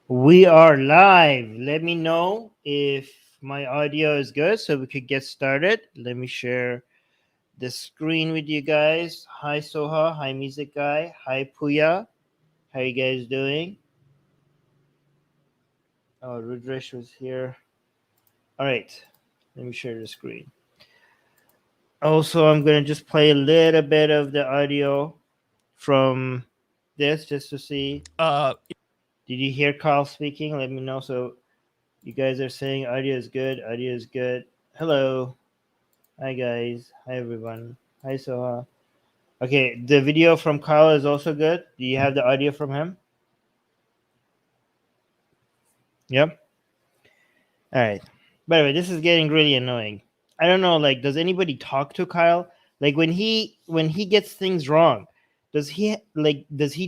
We are live. Let me know if my audio is good so we could get started. Let me share the screen with you guys. Hi Soha, hi Music Guy, hi Puya. How you guys doing? Oh, Rudresh was here. All right. Let me share the screen. Also, I'm going to just play a little bit of the audio from this just to see. Did you hear Carl speaking? Let me know. So you guys are saying audio is good. Audio is good. Hello. Hi guys. Hi everyone. Hi Soha. Okay, the video from Carl is also good. Do you have the audio from him? Yep. All right. By the way, this is getting really annoying. I don't know. Like, does anybody talk to Kyle? Like when he gets things wrong, does he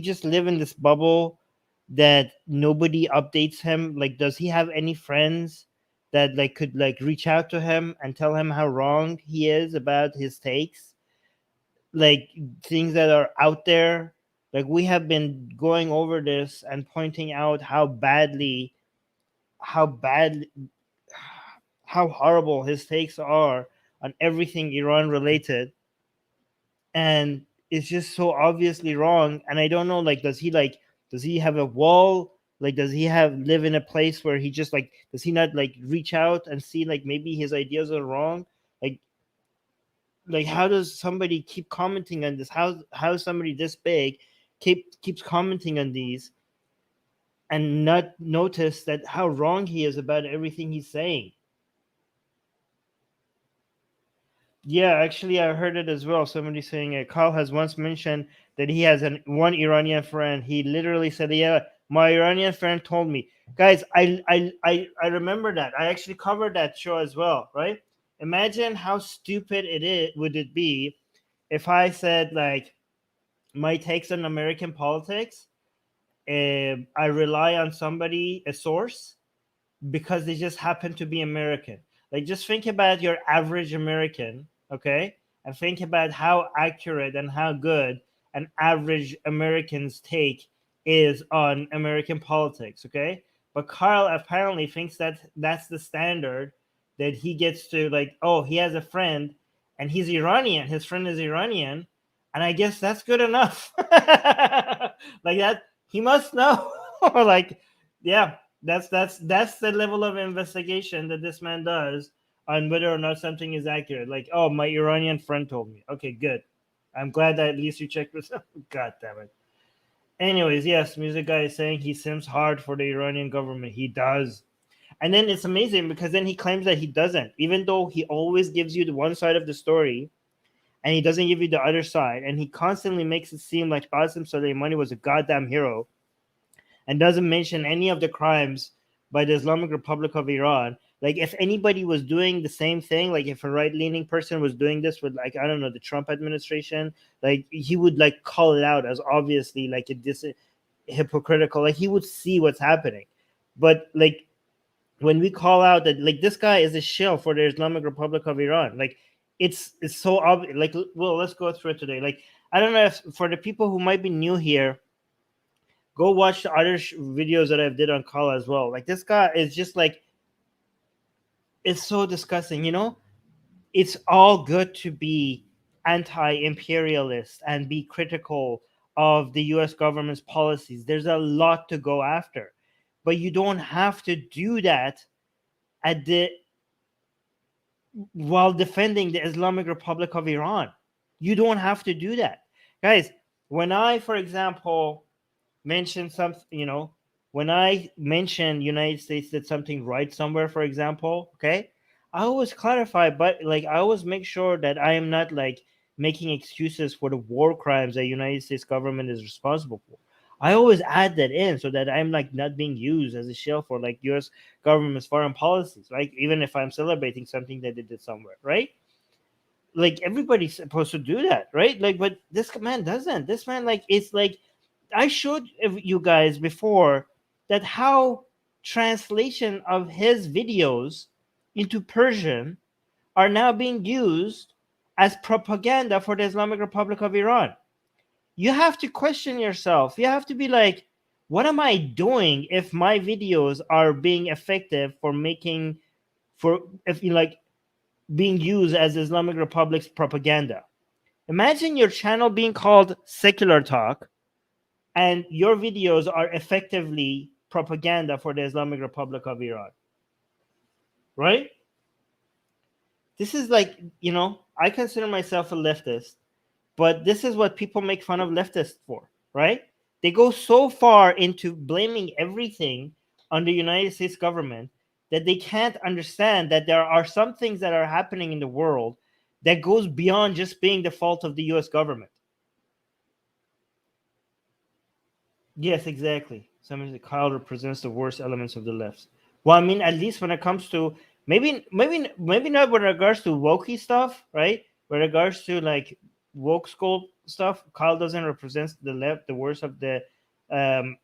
just live in this bubble that nobody updates him? Like, does he have any friends that like could like reach out to him and tell him how wrong he is about his takes? Like things that are out there. Like we have been going over this and pointing out how bad how horrible his takes are on everything Iran related, and it's just so obviously wrong. And I don't know, does he have a wall? Like, does he have live in a place where he just like does he not like reach out and see like maybe his ideas are wrong? Like, how does somebody keep commenting on this? How somebody this big keeps commenting on these and not notice that how wrong he is about everything he's saying? Yeah, actually, I heard it as well. Somebody saying Carl has once mentioned that he has one Iranian friend. He literally said, "Yeah, my Iranian friend told me." Guys, I remember that. I actually covered that show as well, right? Imagine how stupid would it be if I said like my takes on American politics. I rely on somebody, a source, because they just happen to be American. Like, just think about your average American, okay? And think about how accurate and how good an average American's take is on American politics, okay? But Carl apparently thinks that that's the standard that he gets to, like, oh, he has a friend and he's Iranian. His friend is Iranian. And I guess that's good enough. Like that, he must know. Like, yeah, that's the level of investigation that this man does on whether or not something is accurate. Like, oh, my Iranian friend told me. Okay, good. I'm glad that at least you checked this out. God damn it. Anyways, yes, music guy is saying he sims hard for the Iranian government. He does. And then it's amazing because then he claims that he doesn't, even though he always gives you the one side of the story and he doesn't give you the other side. And he constantly makes it seem like Qasem Soleimani was a goddamn hero and doesn't mention any of the crimes by the Islamic Republic of Iran. Like, if anybody was doing the same thing, like if a right-leaning person was doing this with, like, I don't know, the Trump administration, like he would like call it out as obviously like hypocritical. Like he would see what's happening, but like when we call out that like this guy is a shill for the Islamic Republic of Iran, like it's so obvious. Like, well, let's go through it today. Like, I don't know if for the people who might be new here, go watch the other videos that I've did on Kala as well. Like this guy is just like it's so disgusting. It's all good to be anti-imperialist and be critical of the U.S. government's policies. There's a lot to go after, but you don't have to do that at the while defending the Islamic Republic of Iran. You don't have to do that, guys. When I, for example, mention something, when I mention United States did something right somewhere, for example, okay, I always clarify, but like I always make sure that I am not like making excuses for the war crimes that United States government is responsible for. I always add that in so that I'm like not being used as a shield for like US government's foreign policies, like even if I'm celebrating something that they did somewhere, right? Like everybody's supposed to do that, right? Like, but this man doesn't. This man, like, it's like I showed you guys before that how translation of his videos into Persian are now being used as propaganda for the Islamic Republic of Iran. You have to question yourself. You have to be like, what am I doing if my videos are being effective for if you like being used as Islamic Republic's propaganda? Imagine your channel being called Secular Talk, and your videos are effectively propaganda for the Islamic Republic of Iran, right? This is like, I consider myself a leftist, but this is what people make fun of leftists for, right? They go so far into blaming everything on the United States government that they can't understand that there are some things that are happening in the world that goes beyond just being the fault of the US government. Yes, exactly. Sometimes Kyle represents the worst elements of the left. Well, I mean, at least when it comes to maybe not with regards to wokey stuff, right? With regards to like woke school stuff, Kyle doesn't represent the left, the worst of um,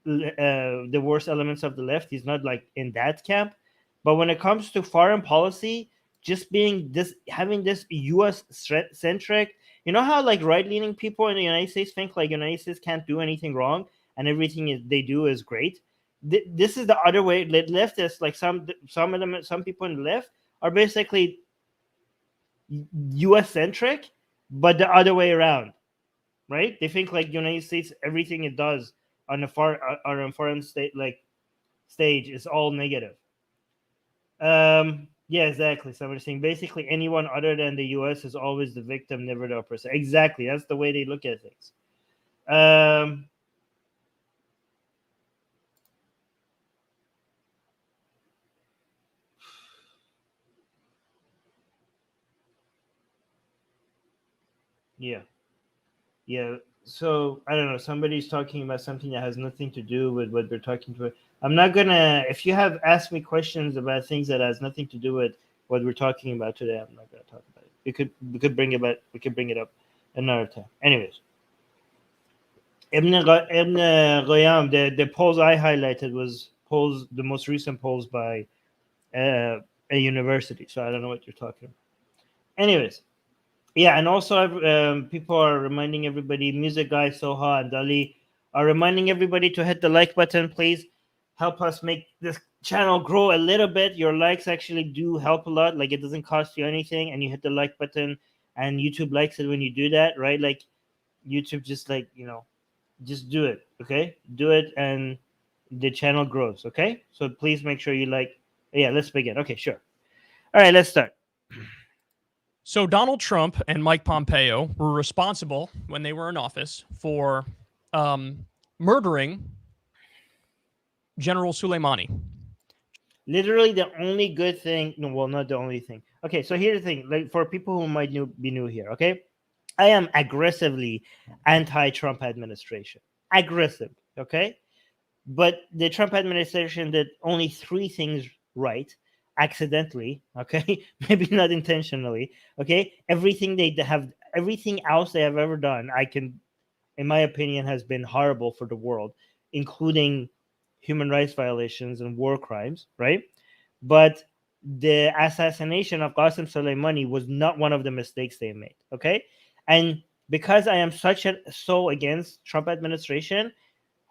the worst elements of the left. He's not like in that camp. But when it comes to foreign policy, just being having this U.S. centric, you know how like right leaning people in the United States think like United States can't do anything wrong and everything they do is great. This is the other way. Leftists, like some people in the left are basically U.S. centric, but the other way around, right? They think like United States, everything it does on a foreign stage is all negative. Yeah, exactly. Somebody's saying basically anyone other than the US is always the victim, never the oppressor. Exactly. That's the way they look at things. Yeah. Yeah. So I don't know. Somebody's talking about something that has nothing to do with what they're talking about. I'm not gonna. If you have asked me questions about things that has nothing to do with what we're talking about today, I'm not gonna talk about it. We could bring it up another time. Anyways, Ibn Ghayyam, the polls I highlighted was the most recent polls by a university. So I don't know what you're talking about. Anyways, yeah, and also people are reminding everybody, Music Guy, Soha, and Dali are reminding everybody to hit the like button. Please help us make this channel grow a little bit. Your likes actually do help a lot. Like, it doesn't cost you anything, and you hit the like button, and YouTube likes it when you do that, right? Like, YouTube just like, just do it, okay? Do it, and the channel grows, okay? So please make sure you like. Yeah, let's begin. Okay, sure. All right, let's start. So Donald Trump and Mike Pompeo were responsible when they were in office for murdering General Suleimani. Literally the only good thing. No, well, not the only thing. Okay, so here's the thing. Like, for people who might be new here, okay? I am aggressively anti-Trump administration. Aggressive, okay? But the Trump administration did only 3 things right, accidentally, okay? Maybe not intentionally, okay? Everything else they have ever done, in my opinion, has been horrible for the world, including human rights violations and war crimes, right? But the assassination of Qasem Soleimani was not one of the mistakes they made, okay? And because I am so against Trump administration,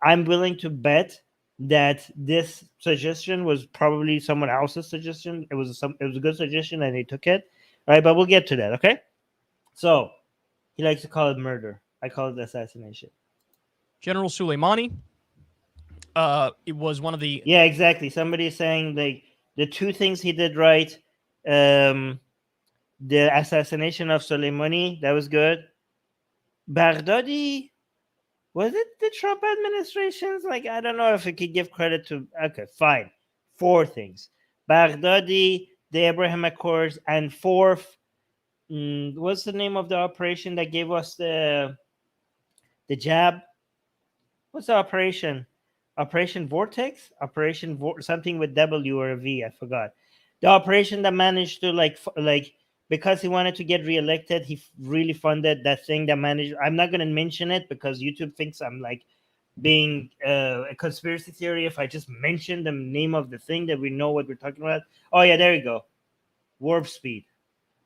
I'm willing to bet that this suggestion was probably someone else's suggestion. It was a good suggestion and they took it. All right, but we'll get to that, okay? So he likes to call it murder. I call it assassination. General Suleimani, it was one of the... Yeah, exactly. Somebody's saying like the 2 things he did right, the assassination of Soleimani, that was good. Baghdadi, was it the Trump administration's? Like, I don't know if I could give credit to. Okay, fine. 4 things: Baghdadi, the Abraham Accords, and fourth, what's the name of the operation that gave us the jab? What's the operation? Operation Vortex? Operation something with W or a V? I forgot. The operation that managed to because he wanted to get reelected, he really funded that thing that managed. I'm not gonna mention it because YouTube thinks I'm like being a conspiracy theory if I just mention the name of the thing that we know what we're talking about. Oh yeah, there you go. Warp Speed.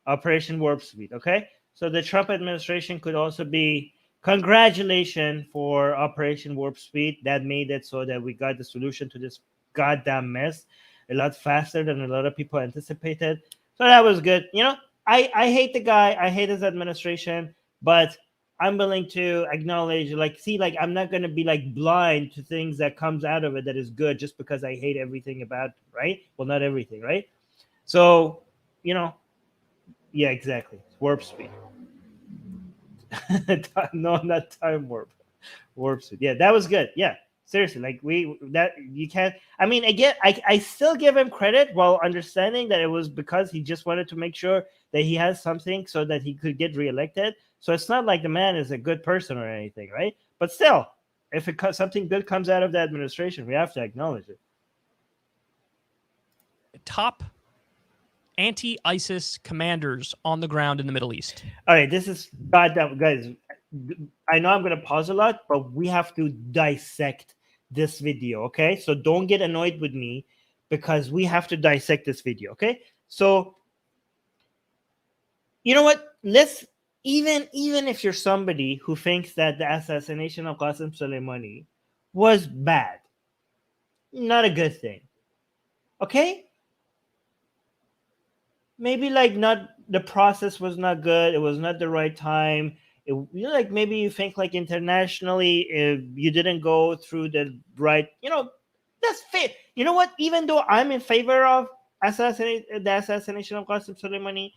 Operation Warp Speed. Okay. So the Trump administration could also be Congratulations for Operation Warp Speed. That made it so that we got the solution to this goddamn mess a lot faster than a lot of people anticipated. So that was good. You know, I hate the guy. I hate his administration, but I'm willing to acknowledge, like, see, like, I'm not going to be like blind to things that comes out of it that is good just because I hate everything about, right? Well, not everything, right? So, you know, yeah, exactly. Warp speed. No, not time warp. Warp speed. Yeah, that was good. Yeah, seriously, like that you can't. I mean, again, I still give him credit while understanding that it was because he just wanted to make sure that he has something so that he could get reelected. So it's not like the man is a good person or anything, right? But still, if something good comes out of the administration, we have to acknowledge it. Top anti-ISIS commanders on the ground in the Middle East. All right, this is goddamn, guys. I know I'm going to pause a lot, but we have to dissect this video, okay? So don't get annoyed with me because we have to dissect this video, okay? So, you know what? Let's, even if you're somebody who thinks that the assassination of Qasem Soleimani was bad, not a good thing, okay? Maybe like not, the process was not good, it was not the right time. You know, like maybe you think like internationally, if you didn't go through the right, you know, that's fair. You know what? Even though I'm in favor of the assassination of Qasem Soleimani,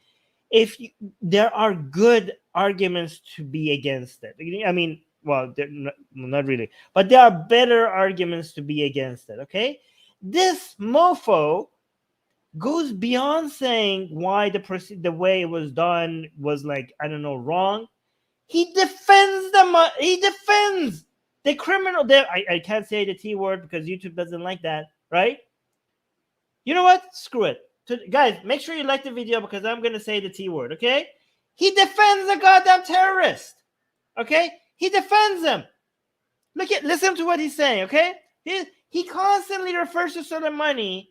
there are good arguments to be against it. I mean, well, not really, but there are better arguments to be against it. Okay, this mofo goes beyond saying why the way it was done was, like, I don't know, wrong. He defends the criminal. I can't say the T word because YouTube doesn't like that, right? You know what? Screw it. Guys, make sure you like the video because I'm going to say the T word, okay? He defends a goddamn terrorist, okay? He defends him. Listen to what he's saying, okay? He constantly refers to Soleimani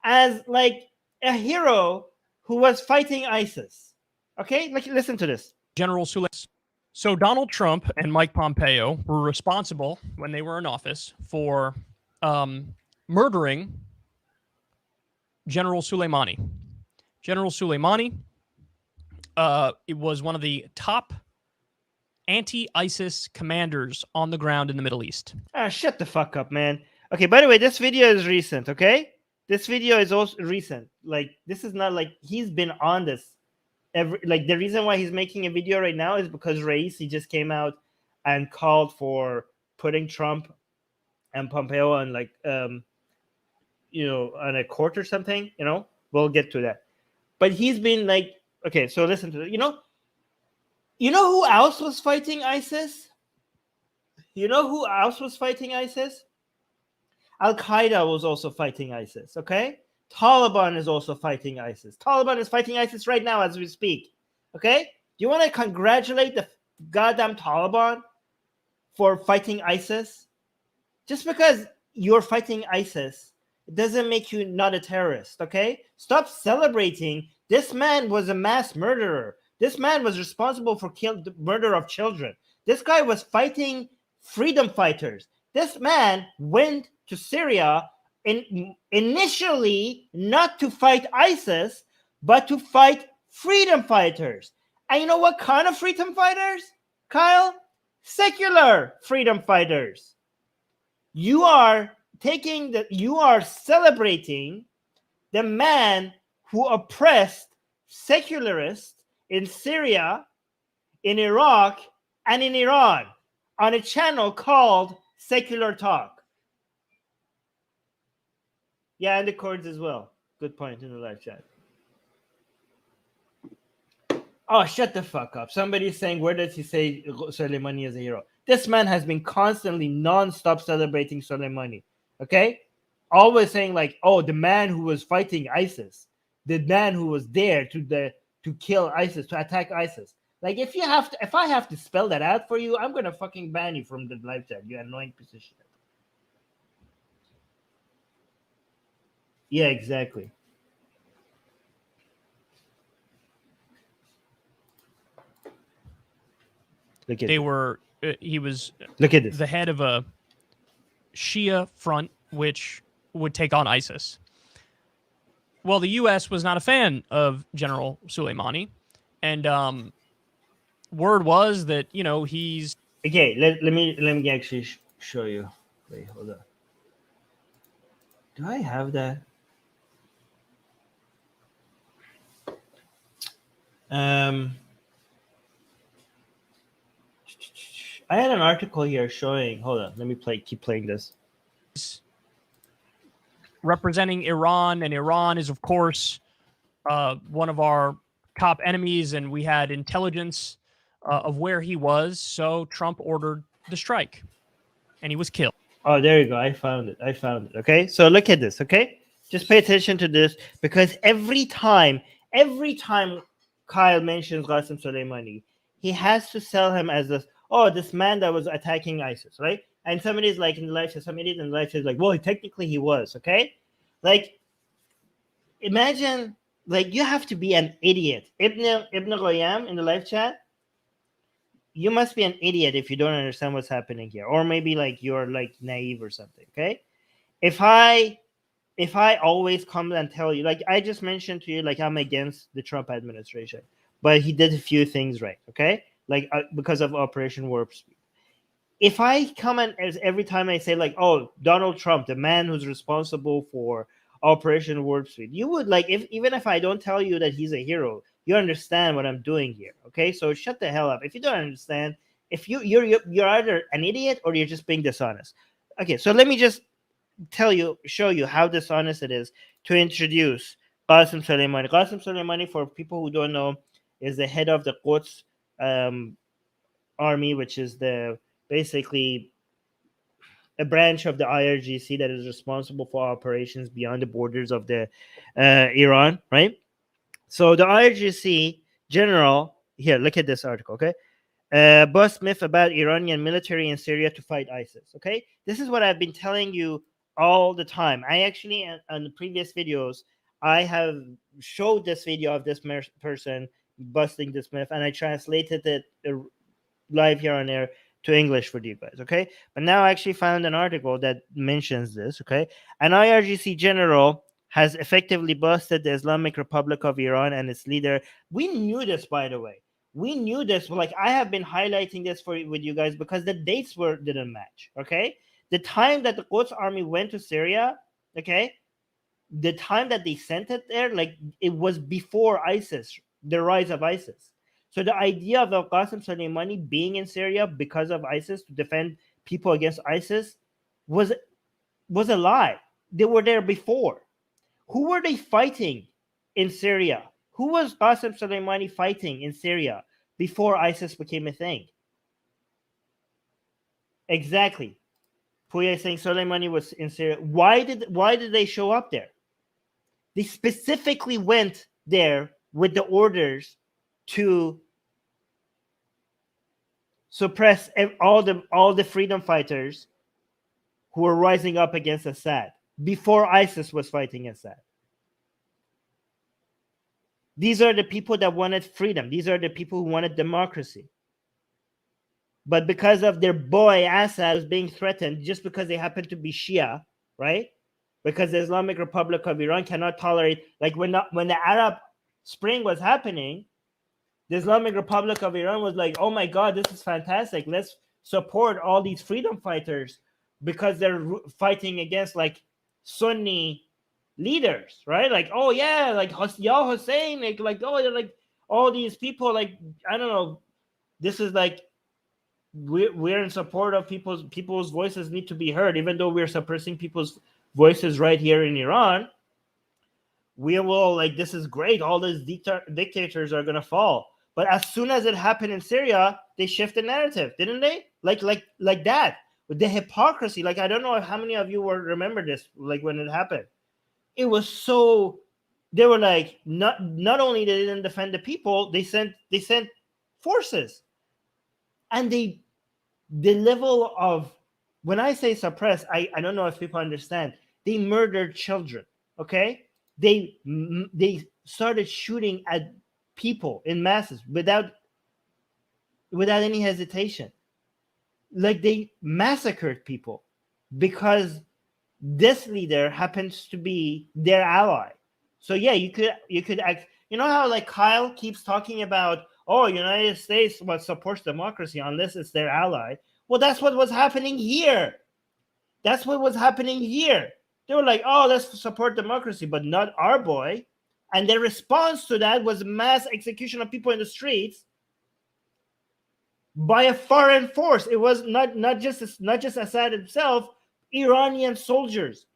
as like a hero who was fighting ISIS, okay? Listen to this. General Suleiman. So Donald Trump and Mike Pompeo were responsible when they were in office for murdering General Suleimani. General Suleimani, it was one of the top anti-ISIS commanders on the ground in the Middle East. Shut the fuck up, man. Okay, by the way, this video is recent, okay? This video is also recent. Like, this is not like he's been on this. The reason why he's making a video right now is because Raisi just came out and called for putting Trump and Pompeo on, like, you know, on a court or something, you know? We'll get to that. But he's been like, okay, so listen to it. You know who else was fighting ISIS? You know who else was fighting ISIS? Al-Qaeda was also fighting ISIS, okay? Taliban is also fighting ISIS. Taliban is fighting ISIS right now as we speak, okay? Do you want to congratulate the goddamn Taliban for fighting ISIS? Just because you're fighting ISIS, it doesn't make you not a terrorist, okay? Stop celebrating. This man was a mass murderer. This man was responsible for the murder of children. This guy was fighting freedom fighters. This man went to Syria initially not to fight ISIS, but to fight freedom fighters. And you know what kind of freedom fighters, Kyle? Secular freedom fighters. You are celebrating the man who oppressed secularists in Syria, in Iraq, and in Iran on a channel called Secular Talk. Yeah, and the Kurds as well. Good point in the live chat. Oh, shut the fuck up. Somebody's saying, where does he say Soleimani is a hero? This man has been constantly non-stop celebrating Soleimani. Okay? Always saying, like, oh, the man who was fighting ISIS, the man who was there to kill ISIS, to attack ISIS. Like, if I have to spell that out for you, I'm gonna fucking ban you from the live chat, you annoying position. Yeah, exactly. They were he was Look at this. the head of a Shia front which would take on ISIS. Well, the U.S. was not a fan of General Soleimani, and word was that he's Okay, let me actually show you. Wait, hold on. Do I have that? I had an article here showing. Hold on, let me keep playing this. representing Iran, and Iran is, of course, one of our top enemies, and we had intelligence of where he was. So Trump ordered the strike, and he was killed. Oh, there you go. I found it. Okay, so look at this. Okay, just pay attention to this, because every time Kyle mentions Qasem Soleimani, he has to sell him as this man that was attacking ISIS, right? And somebody's like in the life, somebody in the life is like, well, technically he was, okay? Like, imagine, like, you have to be an idiot. Ibn Ghayyam in the live chat, you must be an idiot if you don't understand what's happening here, or maybe like you're like naive or something. Okay, if I always come and tell you, like I just mentioned to you, like I'm against the Trump administration, but he did a few things right. Okay, like because of Operation Warp Speed. If I come and every time I say like, oh, Donald Trump, the man who's responsible for Operation Warp Speed, you would like, even if I don't tell you that he's a hero, you understand what I'm doing here. Okay, so shut the hell up if you don't understand. If you're either an idiot or you're just being dishonest. Okay, so let me just show you how dishonest it is to introduce Qasem Soleimani. Qasem Soleimani, for people who don't know, is the head of the Quds army, which is basically a branch of the IRGC that is responsible for operations beyond the borders of the Iran, right? So the IRGC general here, look at this article, okay? Bust myth about Iranian military in Syria to fight ISIS. Okay, this is what I've been telling you all the time. I actually, on the previous videos, I have showed this video of this person busting this myth, and I translated it live here on air to English for you guys. Okay, but now I actually found an article that mentions this. Okay, an IRGC general has effectively busted the Islamic Republic of Iran and its leader. We knew this, by the way. We knew this. Like, I have been highlighting this with you guys because the dates didn't match. Okay, the time that the Quds army went to Syria, okay, the time that they sent it there, like it was before ISIS, the rise of ISIS. So the idea of Qasem Soleimani being in Syria because of ISIS to defend people against ISIS was a lie. They were there before. Who were they fighting in Syria? Who was Qasem Soleimani fighting in Syria before ISIS became a thing? Exactly. Puya is saying Soleimani was in Syria. Why did they show up there? They specifically went there with the orders to suppress all the freedom fighters who were rising up against Assad before ISIS was fighting Assad. These are the people that wanted freedom. These are the people who wanted democracy. But because of their boy Assad was being threatened, just because they happen to be Shia, right? Because the Islamic Republic of Iran cannot tolerate, like when the Arab Spring was happening, the Islamic Republic of Iran was like, oh my God, this is fantastic. Let's support all these freedom fighters because they're fighting against like Sunni leaders, right? Like, oh yeah, like Ya Hussein, like oh, like all these people, like I don't know. This is like we're in support of people's voices need to be heard, even though we're suppressing people's voices right here in Iran. We will like this is great. All these dictators are gonna fall. But as soon as it happened in Syria, they shifted the narrative, didn't they? Like that with the hypocrisy. Like I don't know how many of you will remember this. Like when it happened, it was so. They were like not only they didn't defend the people, they sent forces, and the level of when I say suppress, I don't know if people understand. They murdered children. Okay, they started shooting at people in masses without any hesitation. like they massacred people because this leader happens to be their ally. So yeah, you could act. You know how like Kyle keeps talking about, oh, United States what supports democracy unless it's their ally. Well, that's what was happening here. That's what was happening here. They were like, oh, let's support democracy, but not our boy. And their response to that was mass execution of people in the streets by a foreign force. It was not just Assad himself. Iranian soldiers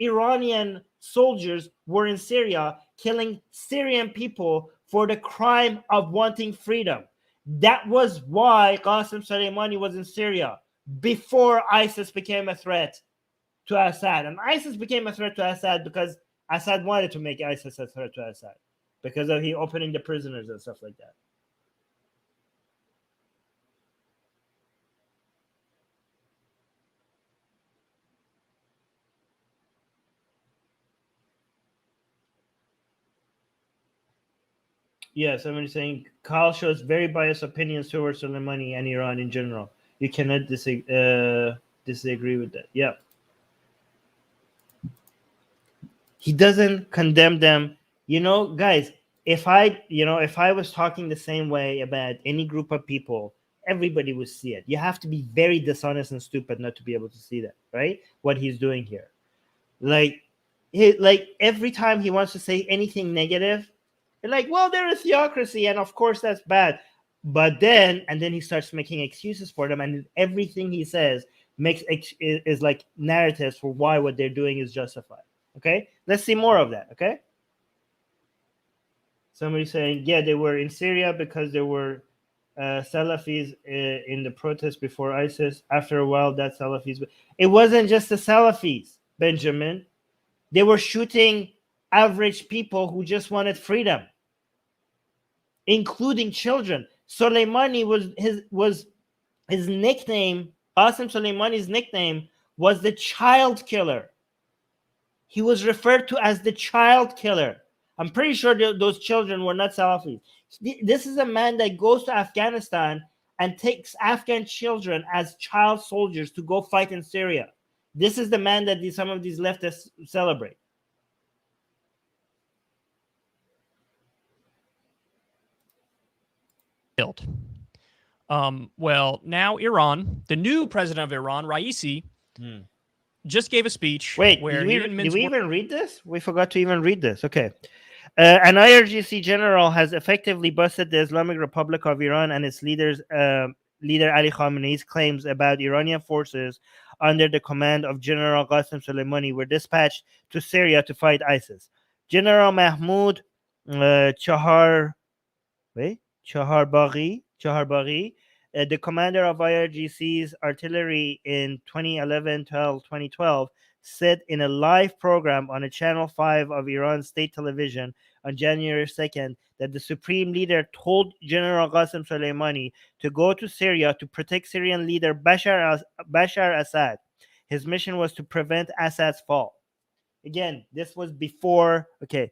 were in Syria killing Syrian people for the crime of wanting freedom. That was why Qasem Soleimani was in Syria before ISIS became a threat to Assad. And ISIS became a threat to Assad because Assad wanted to make ISIS a threat to Assad because of he opening the prisoners and stuff like that. Yeah, somebody's saying Kyle shows very biased opinions towards Soleimani and Iran in general. You cannot disagree with that. Yeah. He doesn't condemn them. You know, guys, if I was talking the same way about any group of people, everybody would see it. You have to be very dishonest and stupid not to be able to see that, right? What he's doing here. Like every time he wants to say anything negative, they're like, well, they're a theocracy, and of course that's bad. But then he starts making excuses for them, and everything he says is like narratives for why what they're doing is justified. Okay, let's see more of that. Okay, somebody saying, yeah, they were in Syria because there were Salafis in the protest before ISIS. After a while, that Salafis. It wasn't just the Salafis, Benjamin. They were shooting average people who just wanted freedom, including children. Soleimani was his nickname. Qasem Soleimani's nickname was the child killer. He was referred to as the child killer. I'm pretty sure those children were not Salafis. This is a man that goes to Afghanistan and takes Afghan children as child soldiers to go fight in Syria. This is the man that some of these leftists celebrate. Well, now Iran, the new president of Iran, Raisi, just gave a speech. Wait, where did we even read this? We forgot to even read this. Okay. An IRGC general has effectively busted the Islamic Republic of Iran and its leader Ali Khamenei's claims about Iranian forces under the command of General Qasem Soleimani were dispatched to Syria to fight ISIS. General Mahmoud Chaharbaghi, the commander of IRGC's artillery in 2011 till 2012, said in a live program on a Channel 5 of Iran's state television on January 2nd that the supreme leader told General Qasem Soleimani to go to Syria to protect Syrian leader Bashar Assad. His mission was to prevent Assad's fall. Again, this was before, okay,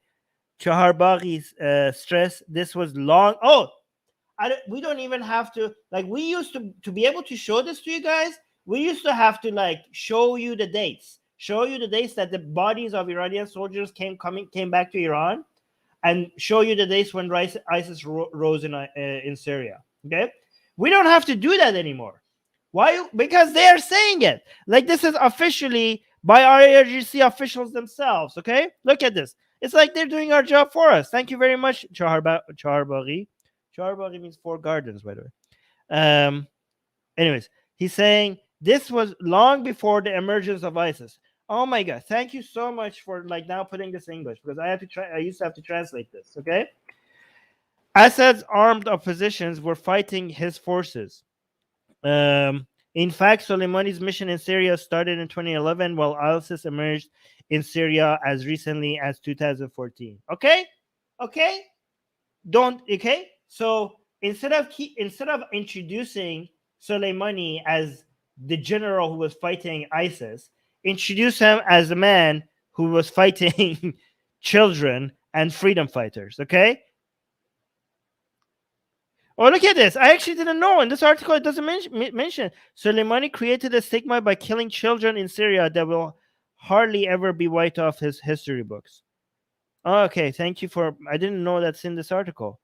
Chaharbaghi's stress, this was long. Oh, we don't even have to, like, we used to be able to show this to you guys. We used to have to like show you the dates that the bodies of Iranian soldiers came back to Iran, and show you the dates when ISIS rose in Syria. Okay, we don't have to do that anymore. Why? Because they are saying it. Like, this is officially by IRGC officials themselves. Okay, look at this. It's like they're doing our job for us. Thank you very much, Chaharbaghi. Chaharbaghi means four gardens, by the way. Anyways, he's saying this was long before the emergence of ISIS. Oh my God! Thank you so much for like now putting this in English, because I used to have to translate this. Okay. Assad's armed oppositions were fighting his forces. In fact, Soleimani's mission in Syria started in 2011, while ISIS emerged in Syria as recently as 2014. Okay. Okay. So instead of introducing Soleimani as the general who was fighting ISIS, introduce him as a man who was fighting children and freedom fighters. Okay. Oh, look at this. I actually didn't know. In this article, it doesn't mention Soleimani created a stigma by killing children in Syria that will hardly ever be wiped off his history books. Okay, thank you for... I didn't know that's in this article.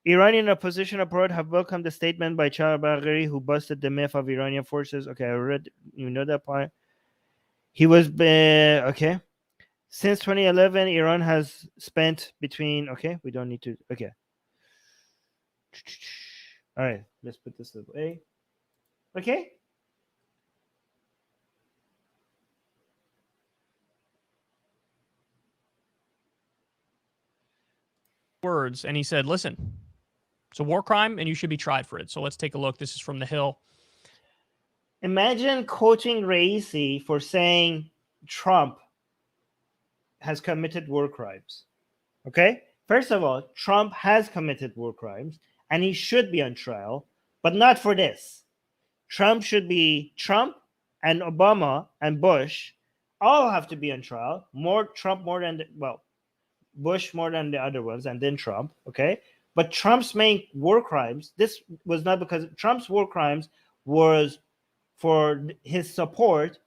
Iranian opposition abroad have welcomed the statement by Char Bagheri, who busted the myth of Iranian forces. Okay, I read... You know that part? He was... okay. Since 2011, Iran has spent between... Okay, we don't need to... Okay. All right, let's put this away. Okay. Words, and he said, listen, it's a war crime and you should be tried for it. So let's take a look. This is from The Hill. Imagine quoting Raisi for saying Trump has committed war crimes. Okay? First of all, Trump has committed war crimes and he should be on trial, but not for this. Trump Trump and Obama and Bush all have to be on trial. Trump more than, Bush more than the other ones, and then Trump, okay? But Trump's main war crimes, this was not because Trump's war crimes was for his support,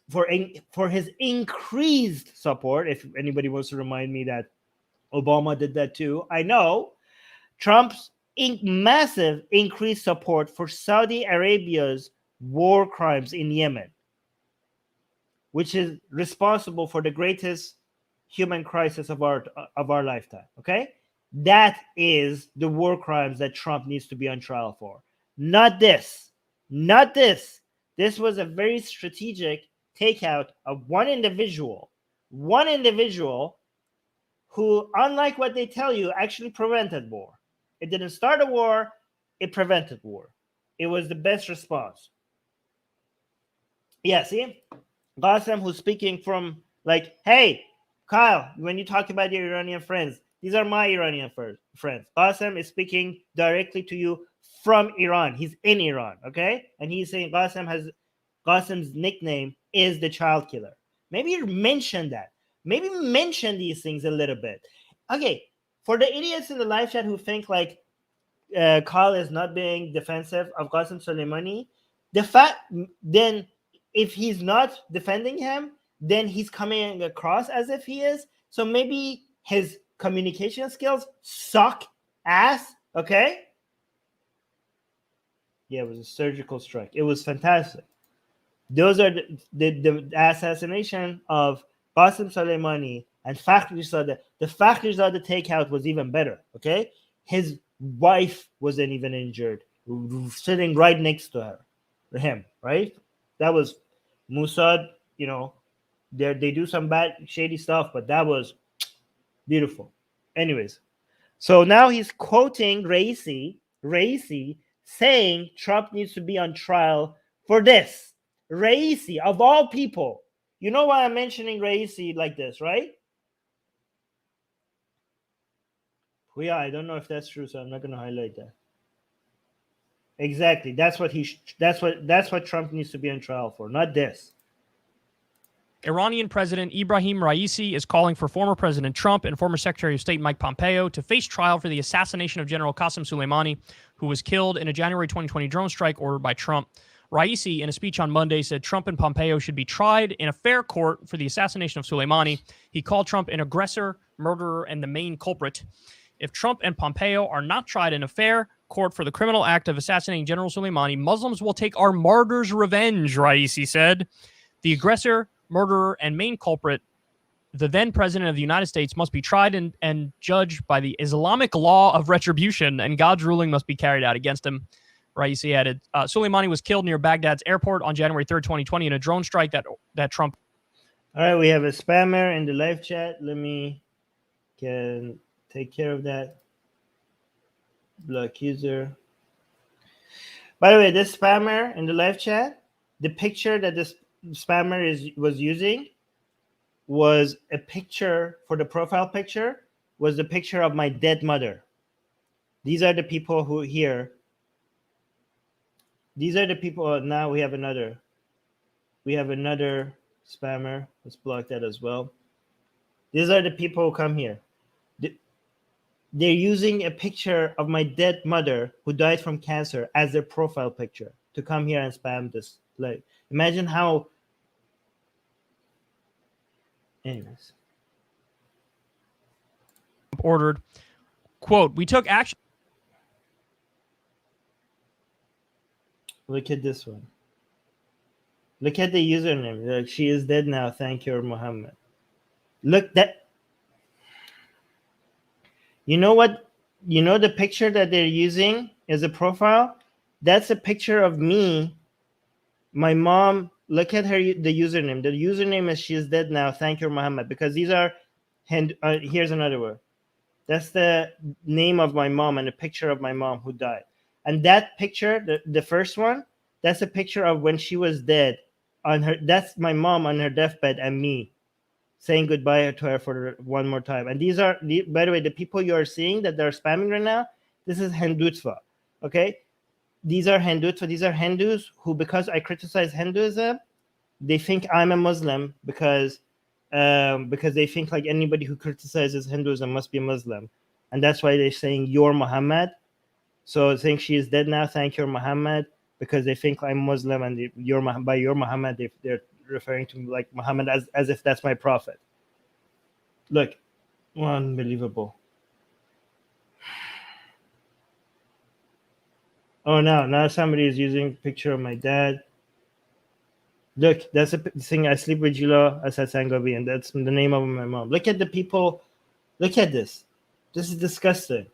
for his increased support. If anybody wants to remind me that Obama did that too, I know. Trump's massive increased support for Saudi Arabia's war crimes in Yemen, which is responsible for the greatest human crisis of our lifetime. Okay, that is the war crimes that Trump needs to be on trial for. Not this. Not this. This was a very strategic takeout of one individual who, unlike what they tell you, actually prevented war. It didn't start a war, it prevented war. It was the best response. Yeah, see? Qasem, who's speaking from, like, hey, Kyle, when you talk about your Iranian friends, these are my Iranian friends. Qasem is speaking directly to you from Iran. He's in Iran, okay? And he's saying Qasem's nickname is the child killer. Maybe you mention that. Maybe mention these things a little bit. Okay, for the idiots in the live chat who think like Kyle is not being defensive of Qasem Soleimani, then if he's not defending him, then he's coming across as if he is. So maybe his communication skills suck ass, okay? Yeah, it was a surgical strike. It was fantastic. Those are the assassination of Qasem Soleimani and Fakhrizadeh. The Fakhrizadeh takeout was even better, okay? His wife wasn't even injured, sitting right next to him, right? That was Mossad, you know, they do some bad, shady stuff, but that was beautiful. Anyways, so now he's quoting Raisi saying Trump needs to be on trial for this. Raisi, of all people. You know why I'm mentioning Raisi like this, right? Well, yeah, I don't know if that's true, so I'm not going to highlight that. Exactly. That's what Trump needs to be on trial for, not this. Iranian President Ibrahim Raisi is calling for former President Trump and former Secretary of State Mike Pompeo to face trial for the assassination of General Qasem Soleimani, who was killed in a January 2020 drone strike ordered by Trump. Raisi, in a speech on Monday, said Trump and Pompeo should be tried in a fair court for the assassination of Soleimani. He called Trump an aggressor, murderer, and the main culprit. If Trump and Pompeo are not tried in a fair court for the criminal act of assassinating General Soleimani, Muslims will take our martyrs' revenge, Raisi said. The aggressor, murderer, and main culprit, the then president of the United States, must be tried and judged by the Islamic law of retribution, and God's ruling must be carried out against him. Raisi added, Soleimani was killed near Baghdad's airport on January 3rd, 2020 in a drone strike that Trump... All right, we have a spammer in the live chat. Let me take care of that. Block user. By the way, this spammer in the live chat, the picture that this spammer was using was a picture for the profile picture, was the picture of my dead mother. These are the people who here. These are the people. Now we have another spammer. Let's block that as well. These are the people who come here. they're using a picture of my dead mother who died from cancer as their profile picture to come here and spam this. Like, imagine how. Anyways, ordered, quote, we took action. look at this one. Look at the username. Like, she is dead now. Thank you, Muhammad. Look, that. You know what? You know the picture that they're using as a profile? That's a picture of me. My mom. Look at her. The username. The username is she is dead now. Thank you, Muhammad. Because these are. Here's another word. That's the name of my mom and a picture of my mom who died. And that picture, the first one, that's a picture of when she was dead. That's my mom on her deathbed and me saying goodbye to her for one more time. And these are, by the way, the people you are seeing that they're spamming right now, this is Hindutva, okay? These are Hindutva. These are Hindus who, because I criticize Hinduism, they think I'm a Muslim because they think like anybody who criticizes Hinduism must be a Muslim. And that's why they're saying, you're Muhammad. So saying she is dead now, thank you, Muhammad, because they think I'm Muslim, and by your Muhammad, they're referring to like Muhammad as if that's my prophet. Look, unbelievable. Oh, now somebody is using a picture of my dad. Look, that's a thing. I sleep with Jila Asasangobi, and that's the name of my mom. Look at the people. Look at this. This is disgusting.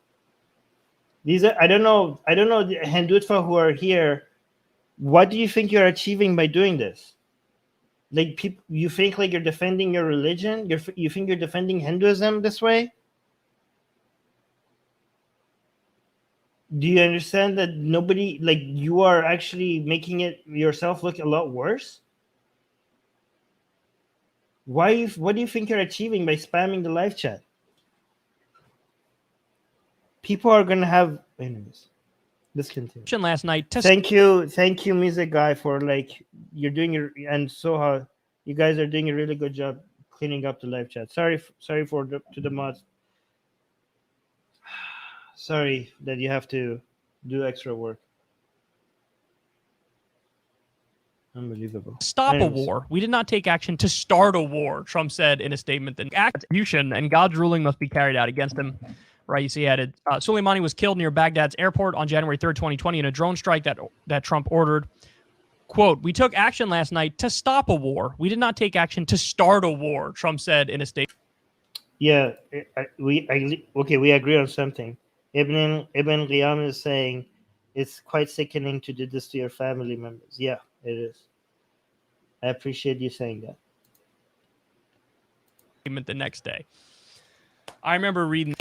These are I don't know the Hindutva who are here. What do you think you're achieving by doing this? Like, people, you think like you're defending your religion? You think you're defending Hinduism this way? Do you understand that nobody, like, you are actually making it yourself look a lot worse? What do you think you're achieving by spamming the live chat? People are gonna have. Anyways, let's continue. Last night. Thank you, music guy, for like you're doing your and Soha. You guys are doing a really good job cleaning up the live chat. Sorry to the mods. Sorry that you have to do extra work. Unbelievable. Stop a war. We did not take action to start a war, Trump said in a statement that execution and God's ruling must be carried out against him. Raisi added, Soleimani was killed near Baghdad's airport on January 3rd, 2020 in a drone strike that Trump ordered. Quote, we took action last night to stop a war. We did not take action to start a war, Trump said in a statement. Yeah, we agree on something. Ibn Qiyam is saying it's quite sickening to do this to your family members. Yeah, it is. I appreciate you saying that. The next day. I remember reading.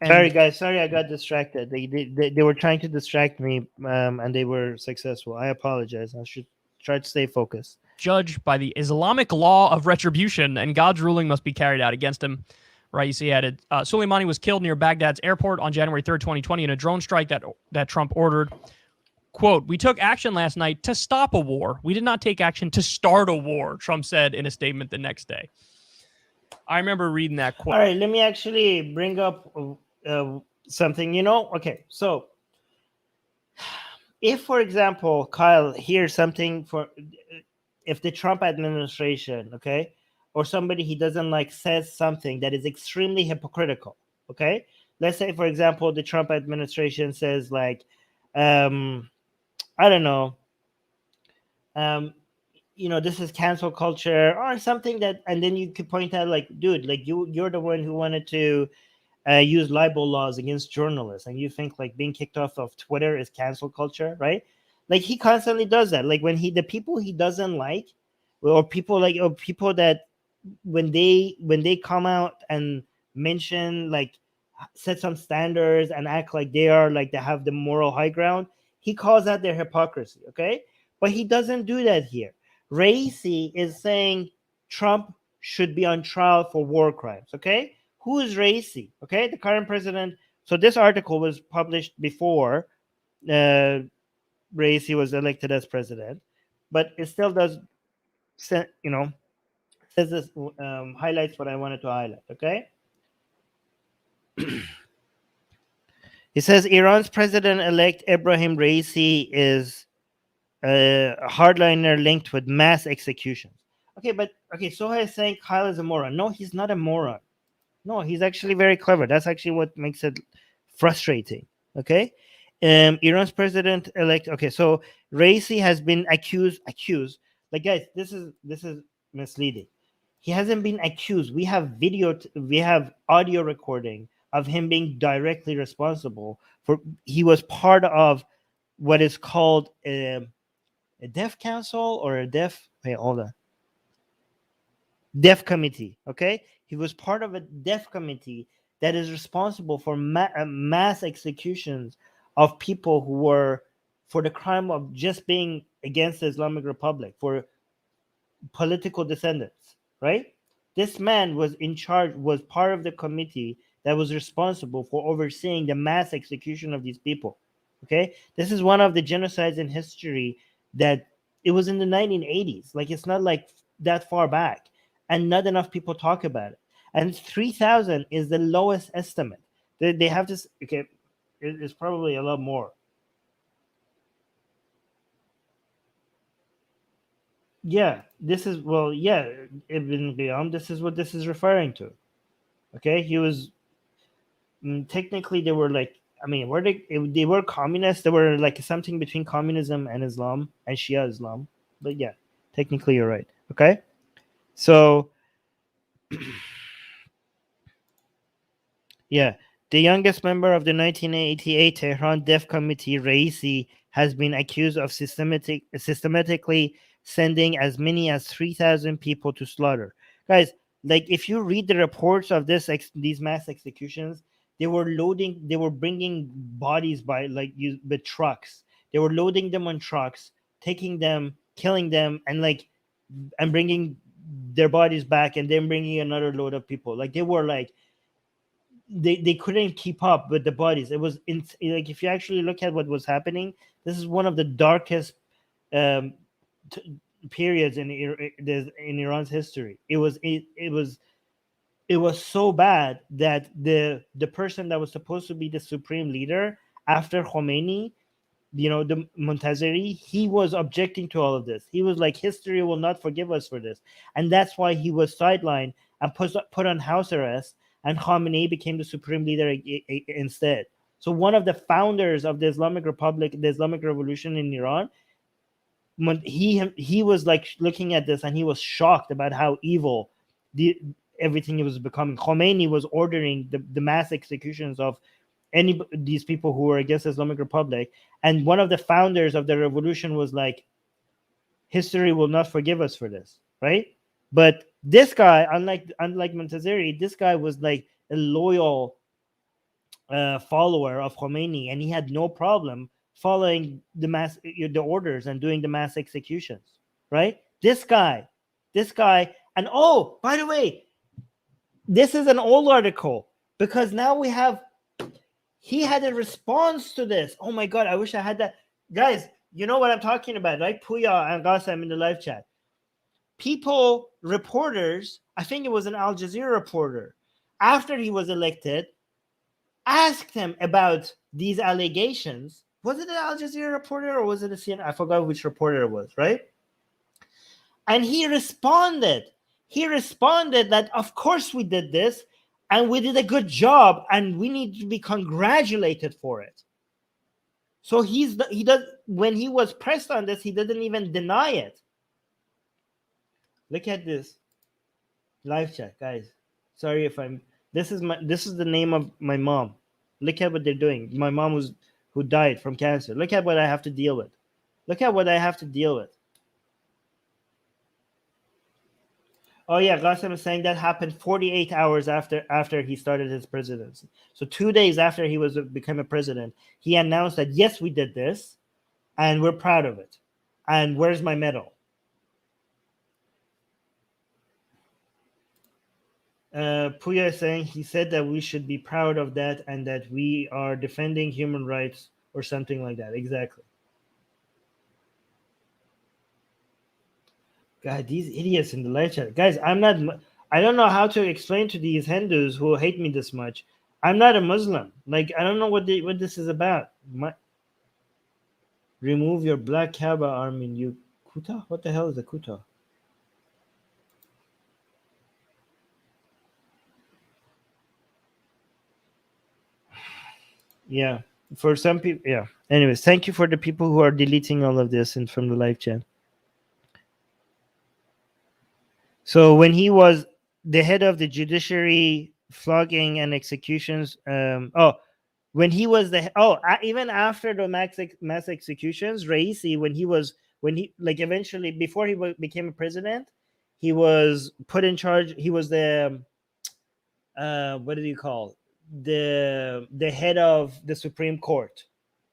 Sorry, guys. Sorry, I got distracted. They were trying to distract me, and they were successful. I apologize. I should try to stay focused. Judged by the Islamic law of retribution, and God's ruling must be carried out against him. Raisi added, Soleimani was killed near Baghdad's airport on January 3rd, 2020 in a drone strike that Trump ordered. Quote, we took action last night to stop a war. We did not take action to start a war, Trump said in a statement the next day. I remember reading that quote. All right, let me actually bring up something. Okay, so if, for example, Kyle hears something if the Trump administration, okay, or somebody he doesn't like says something that is extremely hypocritical, okay? Let's say, for example, the Trump administration says like, I don't know, this is cancel culture or something that, and then you could point out like, dude, like you're the one who wanted to use libel laws against journalists, and you think like being kicked off of Twitter is cancel culture, right? Like, he constantly does that. Like, when the people he doesn't like, or people that when they come out and mention, like, set some standards and act like they have the moral high ground, he calls out their hypocrisy, okay? But he doesn't do that here. Raisi is saying Trump should be on trial for war crimes, okay? Who is Raisi? Okay, the current president. So this article was published before Raisi was elected as president, but it still does, says this, highlights what I wanted to highlight, okay? He says Iran's president-elect Ebrahim Raisi is a hardliner linked with mass executions. Okay, but okay, Soha is saying Kyle is a moron. No, he's not a moron. No, he's actually very clever. That's actually what makes it frustrating. Okay, Iran's president-elect. Okay, so Raisi has been accused. Like, guys, this is misleading. He hasn't been accused. We have we have audio recording of him being directly responsible for. He was part of what is called a deaf council or a deaf. Wait, hold on. Deaf committee. Okay, he was part of a deaf committee that is responsible for mass executions of people who were for the crime of just being against the Islamic Republic, for political descendants, right? This man was in charge, was part of the committee that was responsible for overseeing the mass execution of these people. Okay, this is one of the genocides in history that it was in the 1980s. Like, it's not like that far back, and not enough people talk about it. And 3,000 is the lowest estimate. They have this. Okay, it's probably a lot more. Yeah, this is, well, yeah, Ibn Qiyam, this is what this is referring to. Okay, he was technically they were like, I mean, were they were communists. They were like something between communism and Islam and Shia Islam. But yeah, technically you're right. Okay, so yeah, the youngest member of the 1988 Tehran Deaf Committee, Raisi, has been accused of systematically sending as many as 3,000 people to slaughter. Guys, like, if you read the reports of these mass executions, they were bringing bodies by with trucks. They were loading them on trucks, taking them, killing them, and bringing their bodies back, and then bringing another load of people. Like, they were like, they couldn't keep up with the bodies. It was like, if you actually look at what was happening, this is one of the darkest um, periods in Iran's history. It was so bad that the person that was supposed to be the supreme leader after Khomeini, the Montazeri, he was objecting to all of this. He was like, history will not forgive us for this, and that's why he was sidelined and put on house arrest, and Khamenei became the supreme leader instead. So one of the founders of the Islamic Republic, the Islamic Revolution in Iran, he was like looking at this, and he was shocked about how evil everything was becoming. Khomeini was ordering the mass executions of these people who were against the Islamic Republic, and one of the founders of the revolution was like, history will not forgive us for this, right? But this guy, unlike Montazeri, this guy was like a loyal follower of Khomeini, and he had no problem following the orders and doing the mass executions, right? This guy, and oh, by the way, this is an old article, because now he had a response to this. Oh my God, I wish I had that. Guys, you know what I'm talking about, right? Puya and Qassem in the live chat. Reporters, I think it was an Al Jazeera reporter, after he was elected, asked him about these allegations. Was it an Al Jazeera reporter or was it a CNN? I forgot which reporter it was, right? And he responded. That, of course we did this, and we did a good job, and we need to be congratulated for it. So when he was pressed on this, he didn't even deny it. Look at this live chat, guys. Sorry if I'm. This is the name of my mom. Look at what they're doing. My mom who died from cancer. Look at what I have to deal with. Oh yeah, Qassem is saying that happened 48 hours after he started his presidency. So 2 days after he became a president, he announced that, yes, we did this, and we're proud of it. And where's my medal? Puya is saying he said that we should be proud of that, and that we are defending human rights or something like that. Exactly. God, these idiots in the live chat. Guys, I don't know how to explain to these Hindus who hate me this much. I'm not a Muslim. Like, I don't know what this is about. Remove your black Kaaba arm in you. Kuta? What the hell is a kuta? Yeah. For some people, yeah. Anyways, thank you for the people who are deleting all of this and from the live chat. So when he was the head of the judiciary, flogging and executions, when he was even after the mass executions, Raisi, when he like eventually before he became a president, he was put in charge. He was the what do you call the head of the Supreme Court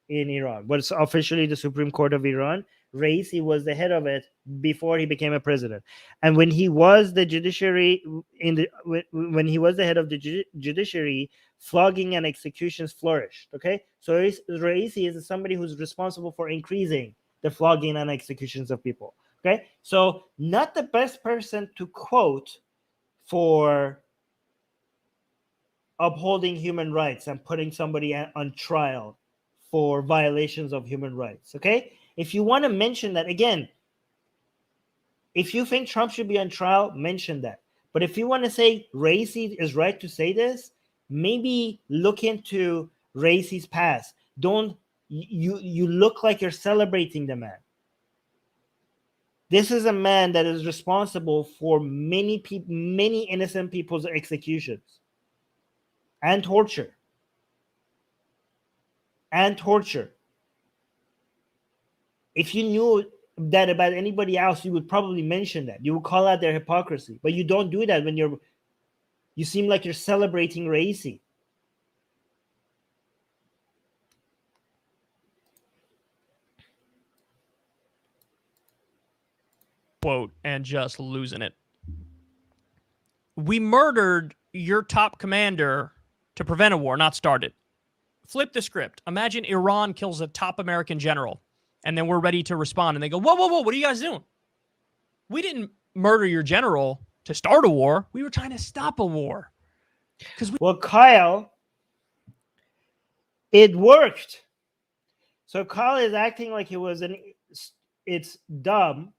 in Iran. What's officially the Supreme Court of Iran. Raisi was the head of it before he became a president. And when he was the judiciary when he was the head of the judiciary, flogging and executions flourished. Okay, so Raisi is somebody who's responsible for increasing the flogging and executions of people. Okay, so not the best person to quote for upholding human rights and putting somebody on trial for violations of human rights. Okay, if you want to mention that, again, if you think Trump should be on trial, mention that. But if you want to say Raisi is right to say this, maybe look into Raisi's past. Don't you look like you're celebrating the man. This is a man that is responsible for many innocent people's executions and torture. If you knew that about anybody else, you would probably mention that. You would call out their hypocrisy, but you don't do that when you seem like you're celebrating Raisi. Quote, and just losing it. We murdered your top commander to prevent a war, not start it. Flip the script. Imagine Iran kills a top American general, and then we're ready to respond, and they go, whoa, what are you guys doing? We didn't murder your general to start a war. We were trying to stop a war. Well, Kyle, it worked. So Kyle is acting like it's dumb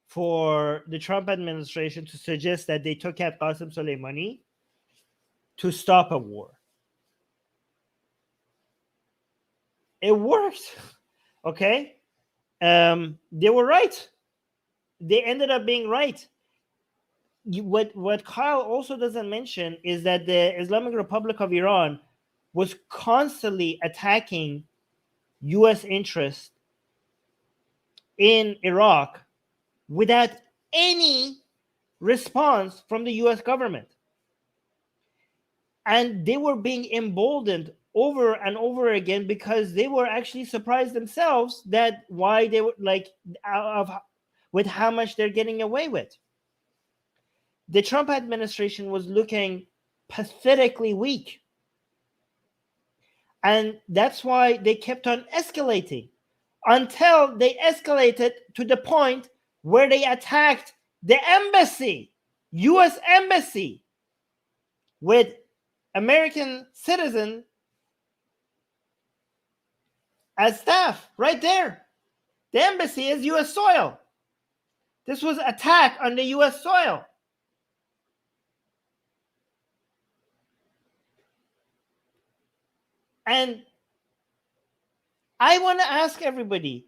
for the Trump administration to suggest that they took out Qasem Soleimani to stop a war. It worked. Okay? They were right. They ended up being right. What Kyle also doesn't mention is that the Islamic Republic of Iran was constantly attacking U.S. interests in Iraq without any response from the U.S. government. And they were being emboldened over and over again because they were actually surprised themselves that why they were with how much they're getting away with. The Trump administration was looking pathetically weak. And that's why they kept on escalating until they escalated to the point where they attacked the embassy, U.S. embassy, with American citizen as staff right there. The embassy is U.S. soil. This was attack on the U.S. soil. And I want to ask everybody,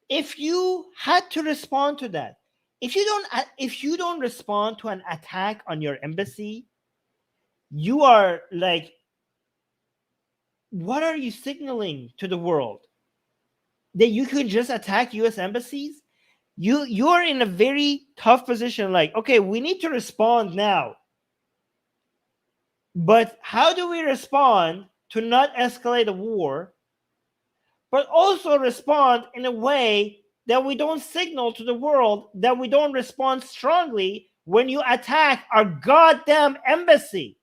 if you had to respond to that, if you don't respond to an attack on your embassy, you are like, what are you signaling to the world? That you could just attack U.S. embassies? You're in a very tough position. Like, okay, we need to respond now. But how do we respond to not escalate a war, but also respond in a way that we don't signal to the world that we don't respond strongly when you attack our goddamn embassy?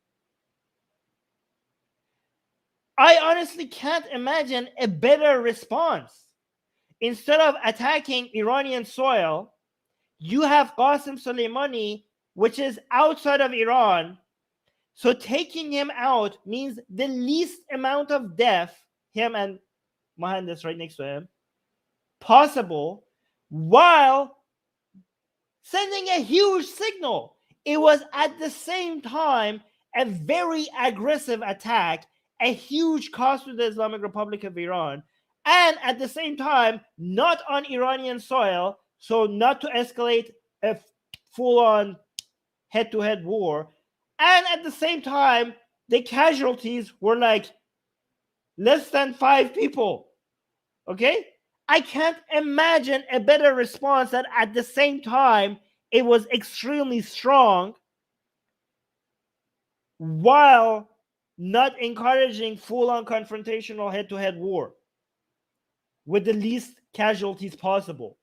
I honestly can't imagine a better response. Instead of attacking Iranian soil, you have Qasem Soleimani, which is outside of Iran, So taking him out means the least amount of death, him and Mohandas right next to him, possible, while sending a huge signal. It was at the same time a very aggressive attack, a huge cost to the Islamic Republic of Iran, and at the same time, not on Iranian soil, so not to escalate a full-on head-to-head war. And at the same time, the casualties were like less than 5 people. Okay? I can't imagine a better response that at the same time it was extremely strong while not encouraging full-on confrontational head-to-head war with the least casualties possible.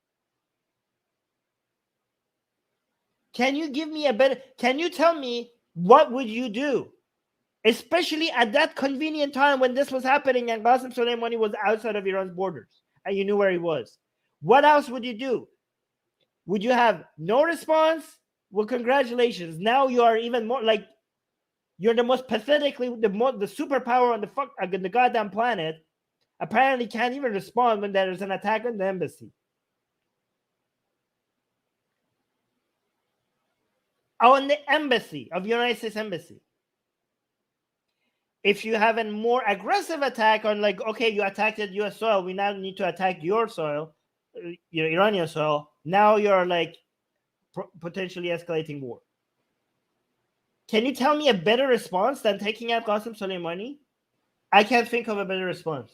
Can you give me can you tell me what would you do? Especially at that convenient time when this was happening and Qasem Soleimani was outside of Iran's borders and you knew where he was. What else would you do? Would you have no response? Well, congratulations. Now you are even more like you're the most pathetically the superpower on the goddamn planet. Apparently can't even respond when there is an attack on the embassy. On the embassy of the United States Embassy. If you have a more aggressive attack on like, okay, you attacked US soil, we now need to attack your soil, your Iranian soil. Now you're like potentially escalating war. Can you tell me a better response than taking out Qasem Soleimani? I can't think of a better response.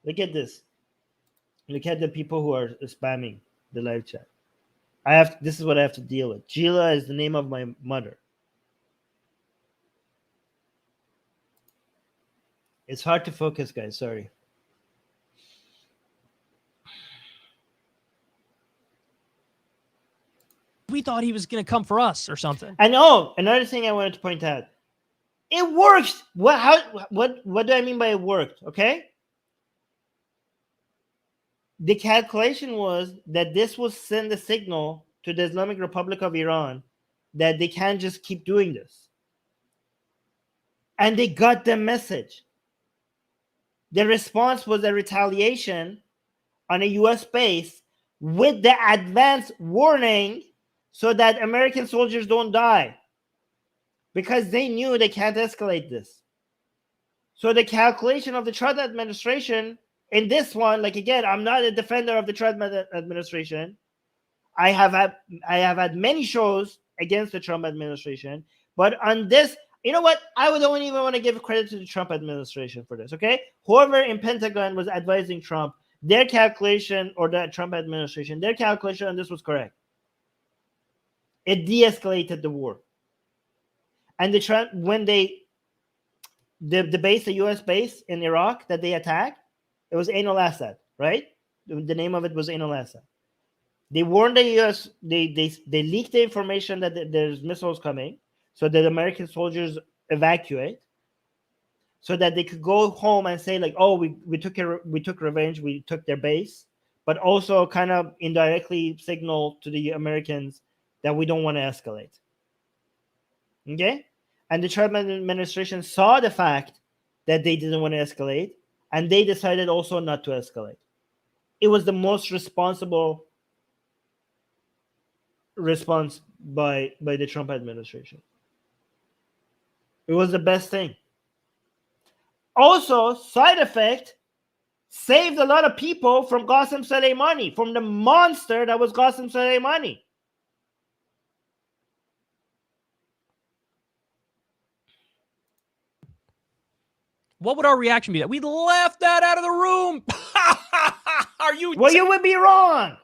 Look at this. Look at the people who are spamming the live chat. This is what I have to deal with. Gila is the name of my mother. It's hard to focus, guys. Sorry. We thought he was going to come for us or something. I know. Another thing I wanted to point out. It worked. What do I mean by it worked? Okay. The calculation was that this will send a signal to the Islamic Republic of Iran that they can't just keep doing this. And they got the message. The response was a retaliation on a US base with the advance warning so that American soldiers don't die. Because they knew they can't escalate this. So the calculation of the Trump administration in this one, like again, I'm not a defender of the Trump administration. I have had many shows against the Trump administration, but on this, you know what? I don't even want to give credit to the Trump administration for this. Okay, whoever in Pentagon was advising Trump, their calculation, or the Trump administration, their calculation on this was correct. It de-escalated the war, and when the base, the U.S. base in Iraq that they attacked. It was Ain al-Assad, right? The name of it was Ain al-Assad. They warned the U.S. They leaked the information that there's missiles coming, so that American soldiers evacuate, so that they could go home and say like, "Oh, we took revenge, we took their base," but also kind of indirectly signal to the Americans that we don't want to escalate. Okay, and the Trump administration saw the fact that they didn't want to escalate. And they decided also not to escalate. It was the most responsible response by the Trump administration. It was the best thing. Also, side effect, saved a lot of people from Qasem Soleimani, from the monster that was Qasem Soleimani. What would our reaction be? That we left that out of the room. Are you? Well, you would be wrong.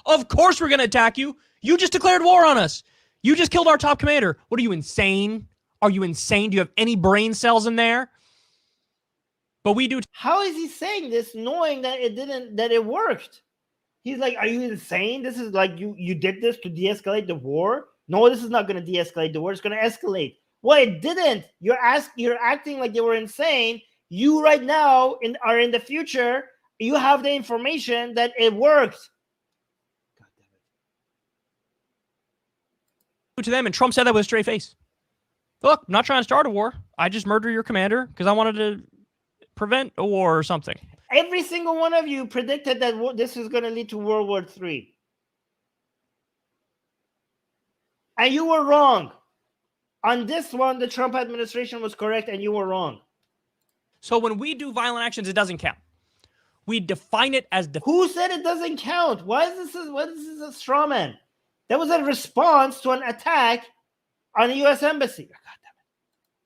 Of course we're going to attack you. You just declared war on us. You just killed our top commander. What are you, insane? Are you insane? Do you have any brain cells in there? But we do. How is he saying this knowing that it worked? He's like, are you insane? This is like you did this to de-escalate the war? No, this is not going to de-escalate the war. It's going to escalate. Well, it didn't. You're acting like they were insane. You right now are in the future You have the information that it worked. God damn it. To them, and Trump said that with a straight face. Look, I'm not trying to start a war. I just murder your commander because I wanted to prevent a war or something. Every single one of you predicted that this is going to lead to World War III. And you were wrong. On this one, the Trump administration was correct and you were wrong. So when we do violent actions, it doesn't count. We define it as... Who said it doesn't count? Why is this a straw man? That was a response to an attack on the U.S. Embassy.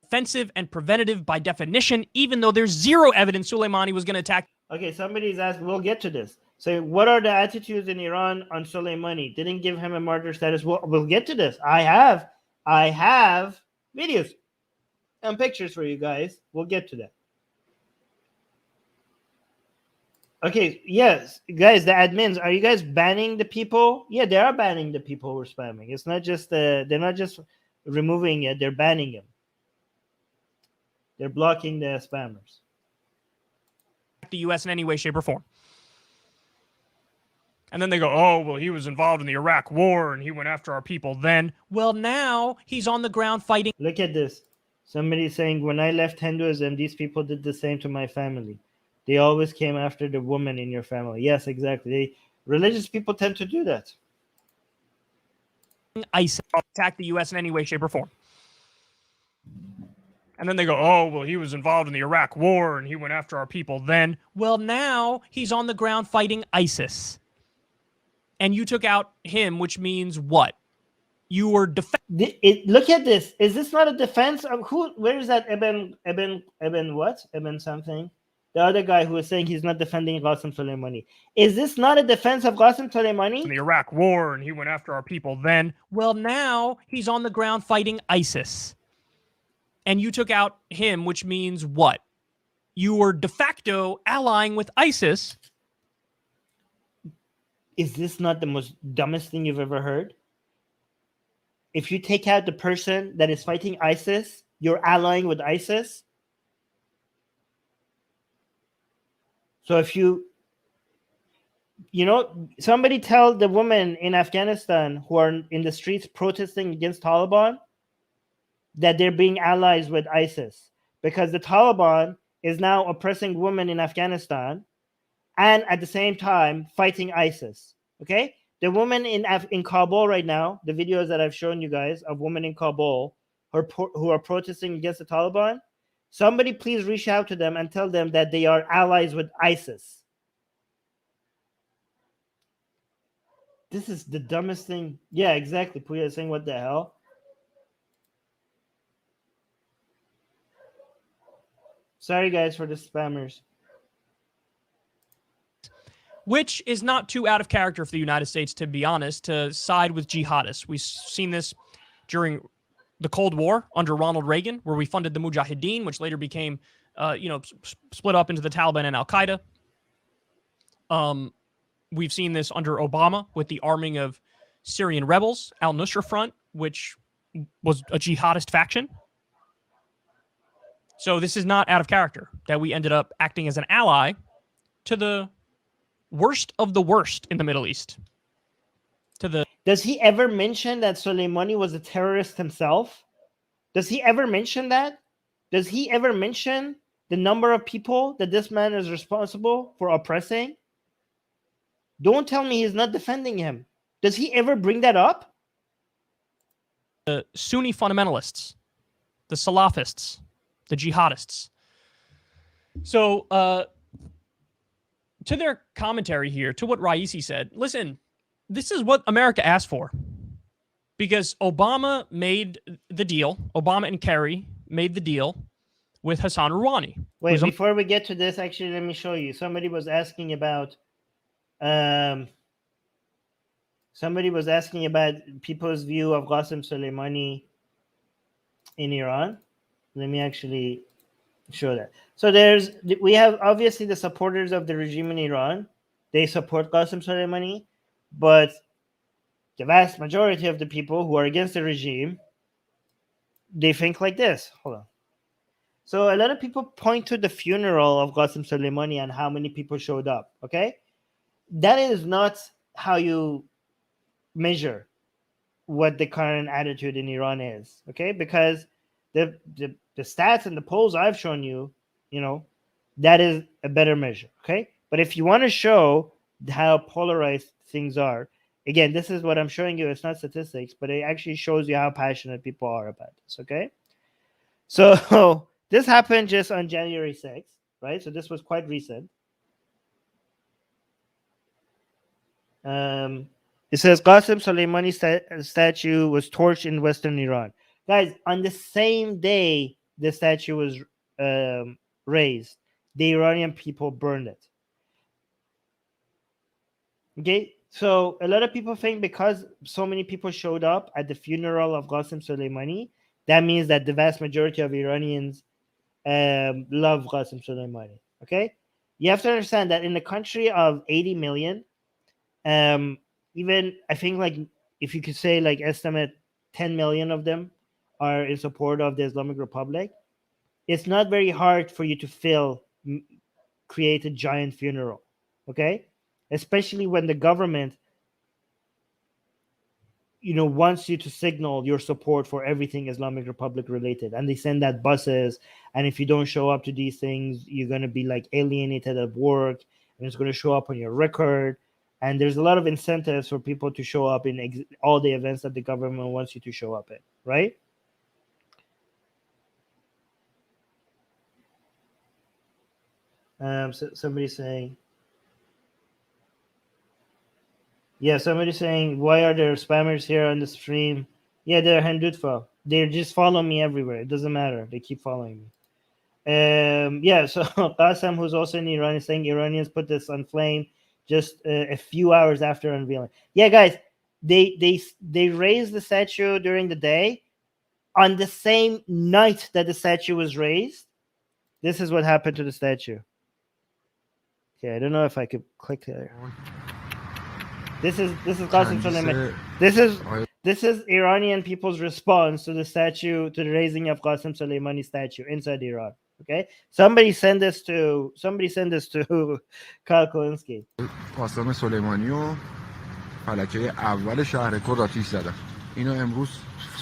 Offensive and preventative by definition, even though there's zero evidence Soleimani was going to attack. Okay, somebody's asked, we'll get to this. So what are the attitudes in Iran on Soleimani? Didn't give him a martyr status. We'll get to this. I have videos and pictures for you guys. We'll get to that. Okay, yes, guys, the admins, are you guys banning the people? Yeah, they are banning the people who are spamming. It's not just they're not just removing it, they're banning them. They're blocking the spammers. The U.S. in any way, shape, or form. And then they go, oh, well, he was involved in the Iraq war and he went after our people then. Well, now he's on the ground fighting. Look at this. Somebody's saying, when I left Hinduism, these people did the same to my family. They always came after the woman in your family. Yes, exactly. Religious people tend to do that. ISIS attack the U.S. in any way, shape, or form. And then they go, oh, well, he was involved in the Iraq war and he went after our people then. Well, now he's on the ground fighting ISIS. And you took out him, which means what? You were look at this. Is this not a defense of who? Where is that Ibn what? Ibn something? The other guy who was saying he's not defending Qasem Soleimani. Is this not a defense of Qasem Soleimani? In the Iraq war and he went after our people then. Well, now he's on the ground fighting ISIS. And you took out him, which means what? You were de facto allying with ISIS. Is this not the most dumbest thing you've ever heard? If you take out the person that is fighting ISIS, you're allying with ISIS. So if somebody tell the women in Afghanistan who are in the streets protesting against Taliban that they're being allies with ISIS, because the Taliban is now oppressing women in Afghanistan and at the same time fighting ISIS. Okay? The women in Kabul right now, the videos that I've shown you guys of women in Kabul who are protesting against the Taliban, somebody please reach out to them and tell them that they are allies with ISIS. This is the dumbest thing. Yeah, exactly. Puya is saying, what the hell? Sorry, guys, for the spammers. Which is not too out of character for the United States, to be honest, to side with jihadists. We've seen this during the Cold War under Ronald Reagan, where we funded the Mujahideen, which later became, split up into the Taliban and Al-Qaeda. We've seen this under Obama with the arming of Syrian rebels, Al-Nusra Front, which was a jihadist faction. So this is not out of character that we ended up acting as an ally to the worst of the worst in the Middle East. Does he ever mention that Soleimani was a terrorist himself? Does he ever mention that? Does he ever mention the number of people that this man is responsible for oppressing? Don't tell me he's not defending him. Does he ever bring that up? The Sunni fundamentalists, the Salafists, the jihadists. So, to their commentary here, to what Raisi said, listen, this is what America asked for. Because Obama made the deal. Obama and Kerry made the deal with Hassan Rouhani. Wait, before we get to this, actually, let me show you. Somebody was asking about people's view of Qasem Soleimani in Iran. Let me actually show that. So we have obviously the supporters of the regime in Iran. They support Qasem Soleimani, but the vast majority of the people who are against the regime, they think like this. Hold on. So a lot of people point to the funeral of Qasem Soleimani and how many people showed up. Okay, that is not how you measure what the current attitude in Iran is. Okay, because the stats and the polls I've shown you, that is a better measure. Okay, but if you want to show how polarized things are, again, this is what I'm showing you. It's not statistics, but it actually shows you how passionate people are about this. Okay, so this happened just on January 6th, right? So this was quite recent. It says Qasem Soleimani statue was torched in Western Iran. Guys, on the same day the statue was raised, the Iranian people burned it. Okay, so a lot of people think because so many people showed up at the funeral of Qasem Soleimani, that means that the vast majority of Iranians love Qasem Soleimani. Okay, you have to understand that in a country of 80 million, even I think, like, if you could say, like, estimate 10 million of them are in support of the Islamic Republic, it's not very hard for you to create a giant funeral. Okay, especially when the government wants you to signal your support for everything Islamic Republic related, and they send out buses, and if you don't show up to these things, you're going to be like alienated at work, and it's going to show up on your record, and there's a lot of incentives for people to show up in all the events that the government wants you to show up in, right? Somebody's saying, somebody's saying, why are there spammers here on the stream? Yeah, they're Hindutva. They just follow me everywhere. It doesn't matter. They keep following me. So Qasem, who's also in Iran, is saying Iranians put this on flame just a few hours after unveiling. Yeah, guys, they raised the statue during the day. On the same night that the statue was raised, this is what happened to the statue. Okay, I don't know if I could click there. This is Qasem Soleimani. This is Iranian people's response to the statue, to the raising of Qasem Soleimani statue inside Iran. Okay, somebody send this to Karl Kulinski. قاسم سلیمانی و فلکه اول شهر کرد آتیش زدن. اینو امروز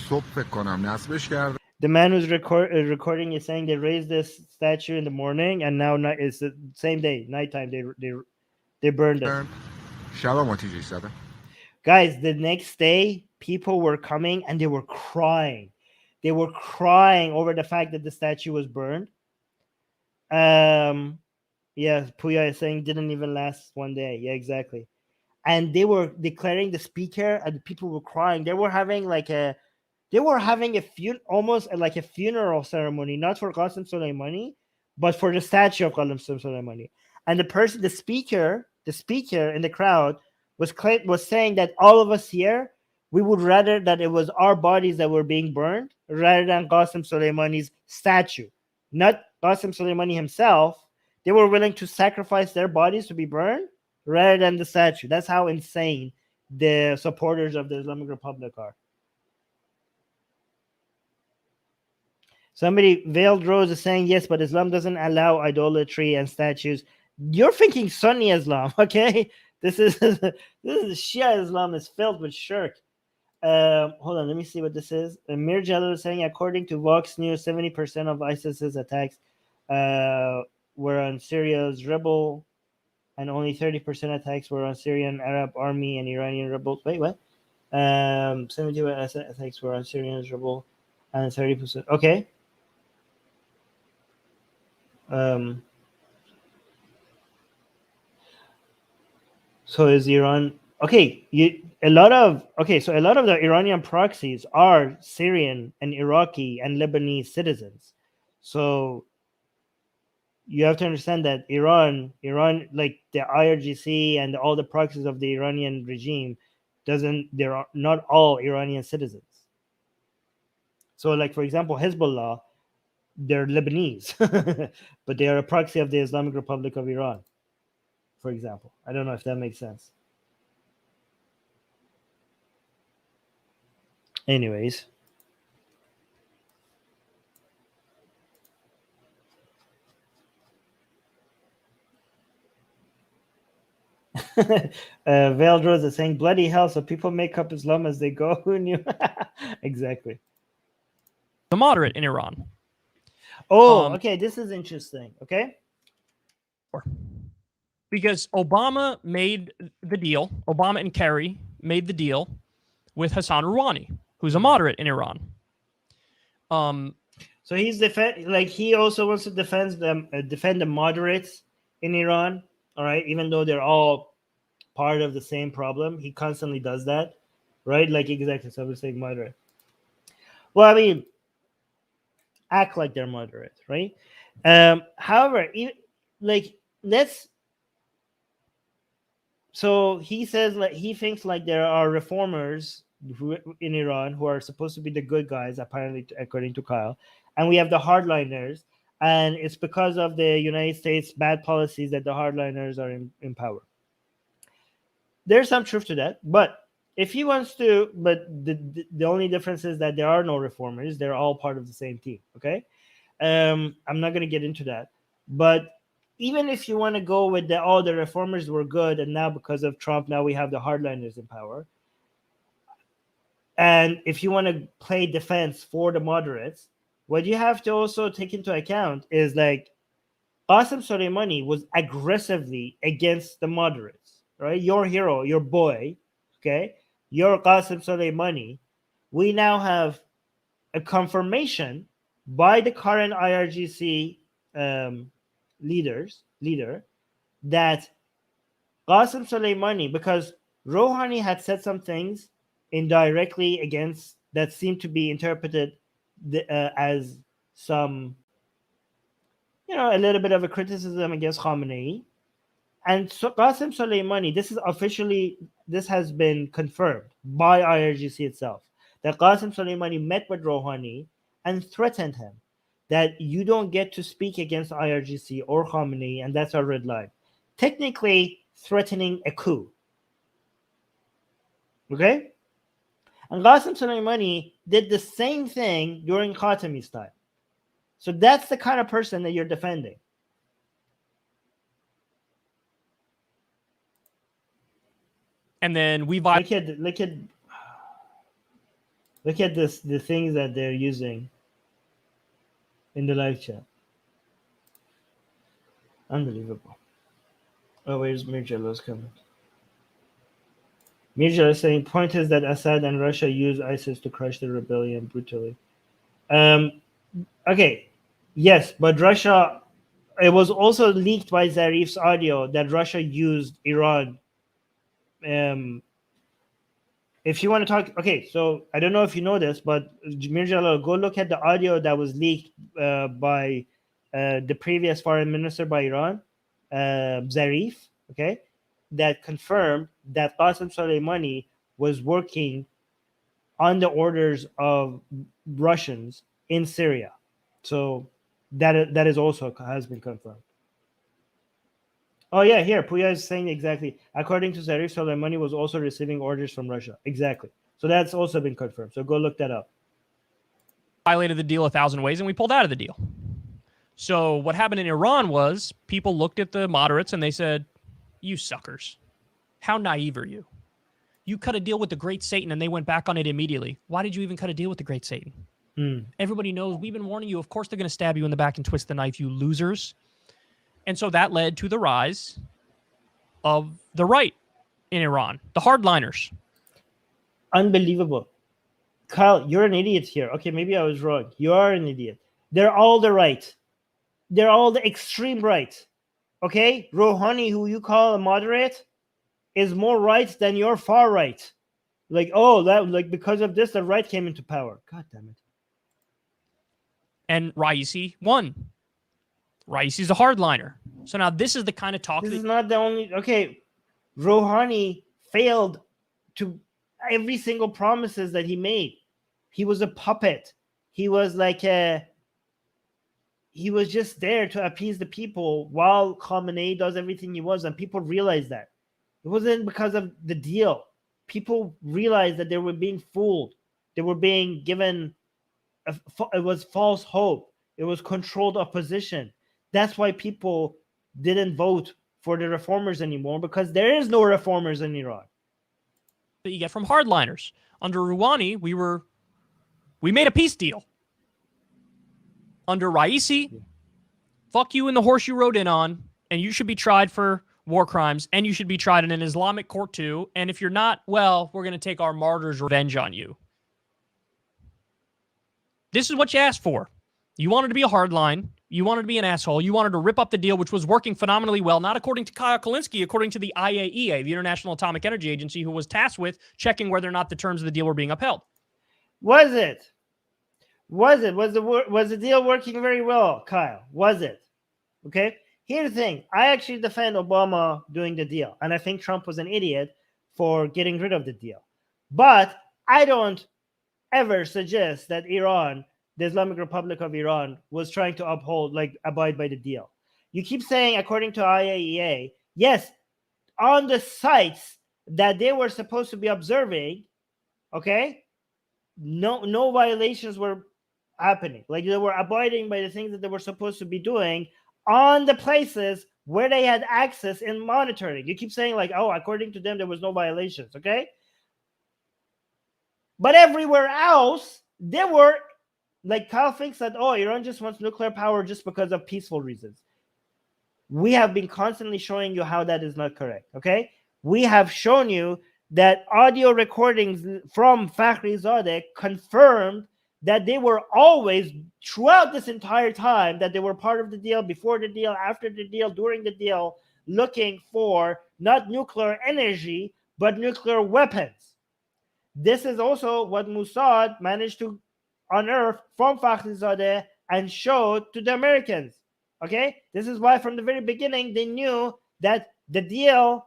صبح فکر کنم نصبش کردن. The man who's recording is saying they raised this statue in the morning, and now it's the same day, nighttime. They burned it. شبم آتیشش زدن. Guys, the next day, people were coming and they were crying. They were crying over the fact that the statue was burned. Yeah, Puya is saying didn't even last one day. Yeah, exactly. And they were declaring the speaker, and the people were crying. They were having almost like a funeral ceremony, not for Qasem Soleimani, but for the statue of Qasem Soleimani. And the speaker in the crowd was saying that all of us here, we would rather that it was our bodies that were being burned rather than Qasem Soleimani's statue, not Qasem Soleimani himself. They were willing to sacrifice their bodies to be burned rather than the statue. That's how insane the supporters of the Islamic Republic are. Somebody, Veiled Rose, is saying, yes, but Islam doesn't allow idolatry and statues. You're thinking Sunni Islam, okay? This is Shia Islam is filled with shirk. Hold on, let me see what this is. Mir Jalal is saying, according to Vox News, 70% of ISIS's attacks were on Syria's rebel, and only 30% attacks were on Syrian Arab army and Iranian rebels. Wait, what? 70% attacks were on Syrian rebel, and 30%. Okay. So is Iran okay? So a lot of the Iranian proxies are Syrian and Iraqi and Lebanese citizens. So you have to understand that Iran, like the IRGC and all the proxies of the Iranian regime, they're not all Iranian citizens. So, like, for example, Hezbollah, they're Lebanese, but they are a proxy of the Islamic Republic of Iran, for example. I don't know if that makes sense. Anyways. Veiled Rose is saying, bloody hell, so people make up Islam as they go. Who knew? Exactly. The moderate in Iran. Oh, okay. This is interesting. Okay. Because Obama made the deal. Obama and Kerry made the deal with Hassan Rouhani, who's a moderate in Iran. So he's he also wants to defend the moderates in Iran. All right, even though they're all part of the same problem, he constantly does that, right? Like exactly. So I was saying moderate. Well, I mean, act like they're moderate, right? However, let's. So he says he thinks like there are reformers in Iran who are supposed to be the good guys, apparently, according to Kyle, and we have the hardliners, and it's because of the United States' bad policies that the hardliners are in power. There's some truth to that, but if he wants to, but the only difference is that there are no reformers; they're all part of the same team. Okay, I'm not going to get into that, but even if you want to go with the reformers were good, and now because of Trump, now we have the hardliners in power. And if you want to play defense for the moderates, what you have to also take into account is like Qasem Soleimani was aggressively against the moderates, right? Your hero, your boy, okay? Your Qasem Soleimani. We now have a confirmation by the current IRGC leader that Qasem Soleimani, because Rouhani had said some things indirectly against that seemed to be interpreted as some, a little bit of a criticism against Khamenei. And so Qasem Soleimani, this has been confirmed by IRGC itself, that Qasem Soleimani met with Rouhani and threatened him that you don't get to speak against IRGC or Khamenei, and that's our red line. Technically threatening a coup. Okay? And Qasem Soleimani did the same thing during Khatami's time. So that's the kind of person that you're defending. And then we look at this, the things that they're using in the live chat. Unbelievable. Oh, where's Mirjala's comment? Mirjala is saying, point is that Assad and Russia use ISIS to crush the rebellion brutally. Okay, yes, but Russia, it was also leaked by Zarif's audio that Russia used Iran. If you want to talk, okay, so I don't know if you know this, but Mirjala, go look at the audio that was leaked by the previous foreign minister by Iran, Zarif, okay, that confirmed that Qasem Soleimani was working on the orders of Russians in Syria. So that is also has been confirmed. Oh yeah, here Puya is saying exactly. According to Zarif, Soleimani was also receiving orders from Russia. Exactly. So that's also been confirmed. So go look that up. Violated the deal 1,000 ways, and we pulled out of the deal. So what happened in Iran was people looked at the moderates and they said, "You suckers, how naive are you? You cut a deal with the great Satan and they went back on it immediately. Why did you even cut a deal with the great Satan? Everybody knows we've been warning you. Of course they're going to stab you in the back and twist the knife, you losers." And so that led to the rise of the right in Iran, the hardliners. Unbelievable. Kyle, you're an idiot here. Okay, maybe I was wrong. You are an idiot. They're all the right. They're all the extreme right. Okay? Rouhani, who you call a moderate, is more right than your far right. Because of this, the right came into power. God damn it. And Raisi won. Raisi's a hardliner. So now this is the kind of talk. This is not the only. Okay, Rouhani failed to every single promises that he made. He was a puppet. He was he was just there to appease the people while Khamenei does everything he was, and people realized that. It wasn't because of the deal. People realized that they were being fooled. They were being given. It was false hope. It was controlled opposition. That's why people didn't vote for the reformers anymore because there is no reformers in Iran. That you get from hardliners. Under Rouhani, we made a peace deal. Under Raisi, fuck you and the horse you rode in on, and you should be tried for war crimes, and you should be tried in an Islamic court too. And if you're not, well, we're going to take our martyrs' revenge on you. This is what you asked for. You wanted to be a hardline. You wanted to be an asshole. You wanted to rip up the deal, which was working phenomenally well, not according to Kyle Kulinski, according to the IAEA, the International Atomic Energy Agency, who was tasked with checking whether or not the terms of the deal were being upheld. Was it? Was the deal working very well, Kyle? Was it? Okay. Here's the thing. I actually defend Obama doing the deal, and I think Trump was an idiot for getting rid of the deal. But I don't ever suggest that Iran, the Islamic Republic of Iran, was trying to abide by the deal. You keep saying, according to IAEA, yes, on the sites that they were supposed to be observing, okay, no violations were happening. Like, they were abiding by the things that they were supposed to be doing on the places where they had access in monitoring. You keep saying, like, oh, according to them, there was no violations, okay? But everywhere else, there were, like, Kyle thinks that, oh, Iran just wants nuclear power just because of peaceful reasons. We have been constantly showing you how that is not correct, okay? We have shown you that audio recordings from Fakhrizadeh confirmed that they were always, throughout this entire time, that they were part of the deal, before the deal, after the deal, during the deal, looking for not nuclear energy, but nuclear weapons. This is also what Mossad managed to unearth from Fakhrizadeh and show to the Americans. Okay? This is why from the very beginning they knew that the deal,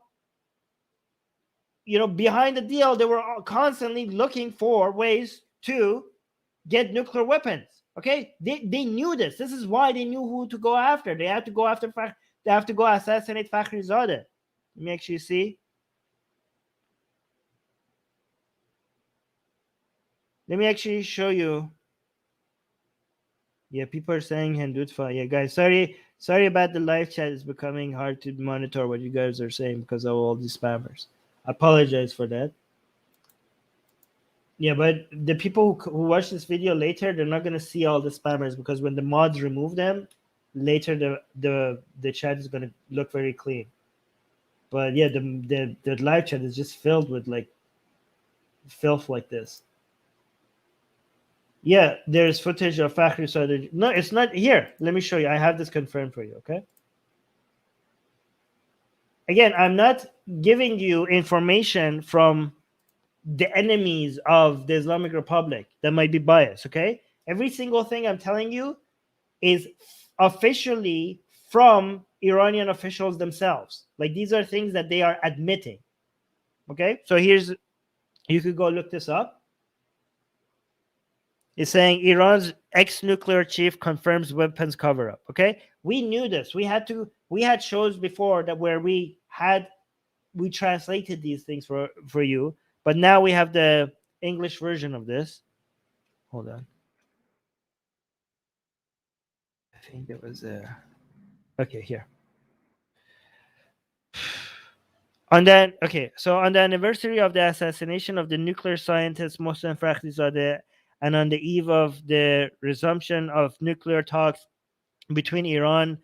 behind the deal, they were constantly looking for ways to get nuclear weapons. Okay? They knew this. This is why they knew who to go after. They had to go after they have to go assassinate Fakhrizadeh. Let me actually see. Let me actually show you. Yeah, people are saying Hindutva. Yeah, guys, sorry about the live chat. It's becoming hard to monitor what you guys are saying because of all these spammers. I apologize for that. Yeah, but the people who watch this video later, they're not going to see all the spammers because when the mods remove them, later the chat is going to look very clean. But yeah, the live chat is just filled with like filth like this. Yeah, there's footage of Fakhrizadeh. No, it's not here. Let me show you. I have this confirmed for you, okay? Again, I'm not giving you information from the enemies of the Islamic Republic that might be biased, okay? Every single thing I'm telling you is officially from Iranian officials themselves. Like, these are things that they are admitting, okay? So you could go look this up. It's saying Iran's ex-nuclear chief confirms weapons cover-up. Okay, we knew this. We had shows before that where we translated these things for you, but now we have the English version of this. Hold on. I think it was okay here. On the anniversary of the assassination of the nuclear scientist Mohsen Fakhrizadeh, and on the eve of the resumption of nuclear talks between Iran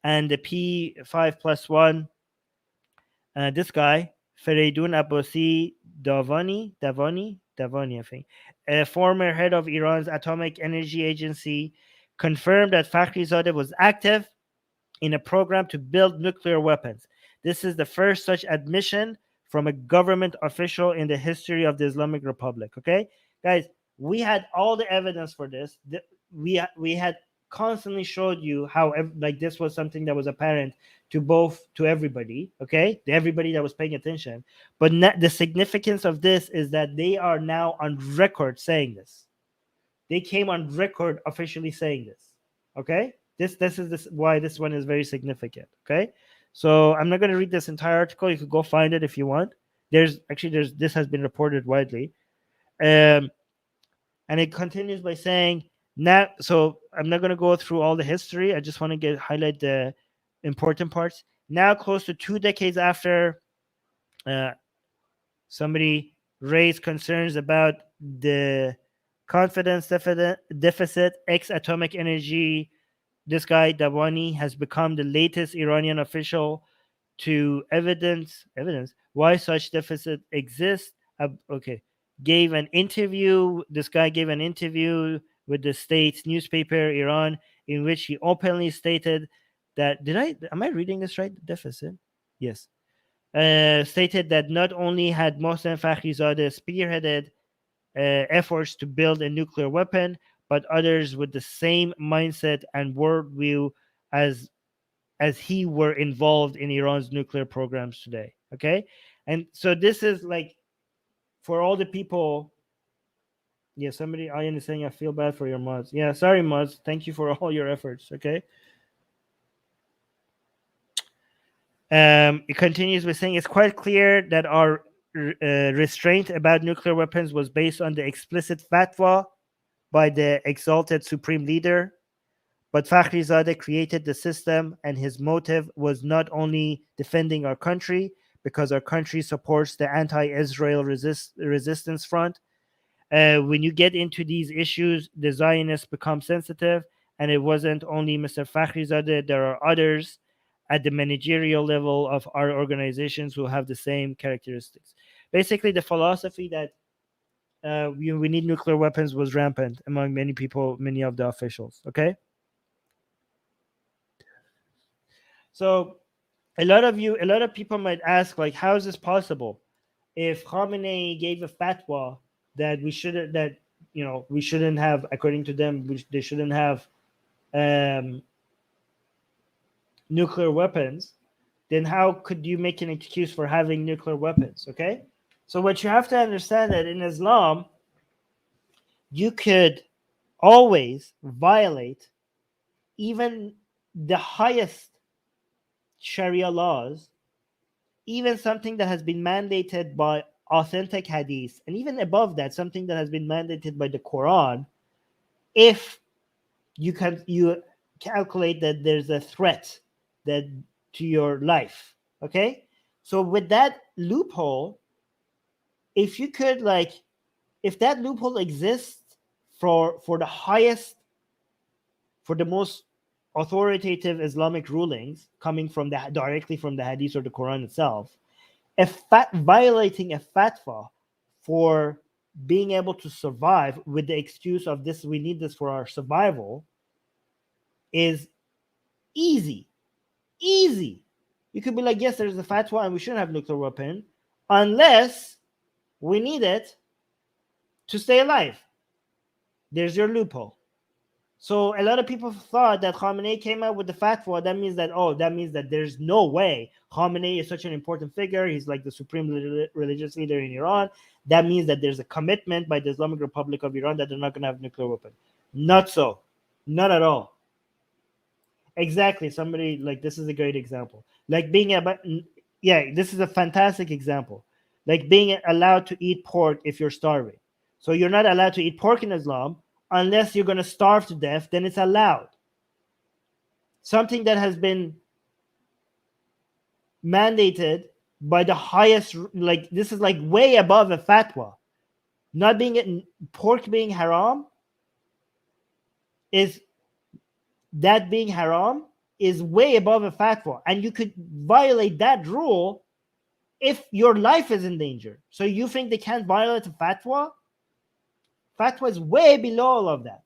and the P5+1, this guy, Fereydun Abbasi Davani, I think, a former head of Iran's Atomic Energy Agency, confirmed that Fakhrizadeh was active in a program to build nuclear weapons. This is the first such admission from a government official in the history of the Islamic Republic. Okay, guys, we had all the evidence for this. We had constantly showed you how this was something that was apparent to everybody, okay, everybody that was paying attention. But the significance of this is that they are now on record saying this. They came on record officially saying this. Okay, this is why this one is very significant. Okay, so I'm not going to read this entire article. You could go find it if you want. This has been reported widely. And it continues by saying, so I'm not going to go through all the history. I just want to highlight the important parts. Now, close to 2 decades after, somebody raised concerns about the confidence deficit, ex-atomic energy. This guy, Dawani, has become the latest Iranian official to evidence why such deficit exists. Okay, gave an interview. This guy gave an interview with the state's newspaper, Iran, in which he openly stated that am I reading this right? Deficit, yes. Stated that not only had Mohsen Fakhrizadeh spearheaded efforts to build a nuclear weapon, but others with the same mindset and worldview as he were involved in Iran's nuclear programs today. Okay, and so this is like for all the people. Yeah, somebody Ian is saying I feel bad for your mods. Yeah, sorry mods. Thank you for all your efforts. Okay. It continues with saying it's quite clear that our restraint about nuclear weapons was based on the explicit fatwa by the exalted supreme leader. But Fakhrizadeh created the system, and his motive was not only defending our country, because our country supports the anti-Israel resistance front. When you get into these issues, the Zionists become sensitive, and it wasn't only Mr. Fakhrizadeh. There are others at the managerial level of our organizations who have the same characteristics. Basically, the philosophy that we need nuclear weapons was rampant among many people, many of the officials. Okay. So a lot of people might ask, like, how is this possible? If Khamenei gave a fatwa that we shouldn't have, according to them, they shouldn't have nuclear weapons, then how could you make an excuse for having nuclear weapons? Okay, so what you have to understand that in Islam, you could always violate even the highest Sharia laws, even something that has been mandated by authentic hadith, and even above that, something that has been mandated by the Quran, if you calculate that there's a threat that to your life. Okay, so with that loophole, if that loophole exists for the most authoritative Islamic rulings coming from directly from the hadith or the Quran itself, violating a fatwa for being able to survive with the excuse of this, we need this for our survival, is easy. You could be like, yes, there's a fatwa and we shouldn't have nuclear weapon unless we need it to stay alive. There's your loophole. So a lot of people thought that Khamenei came out with the fatwa. That means that there's no way. Khamenei is such an important figure. He's like the supreme religious leader in Iran. That means that there's a commitment by the Islamic Republic of Iran that they're not going to have nuclear weapon. Not so. Not at all. Exactly. Somebody like this is a great example. Like this is a fantastic example. Like being allowed to eat pork if you're starving. So you're not allowed to eat pork in Islam unless you're going to starve to death, then it's allowed. Something that has been mandated by the highest, like this is like way above a fatwa. Pork being haram is way above a fatwa, and you could violate that rule if your life is in danger. So you think they can't violate a fatwa? Fatwa is way below all of that.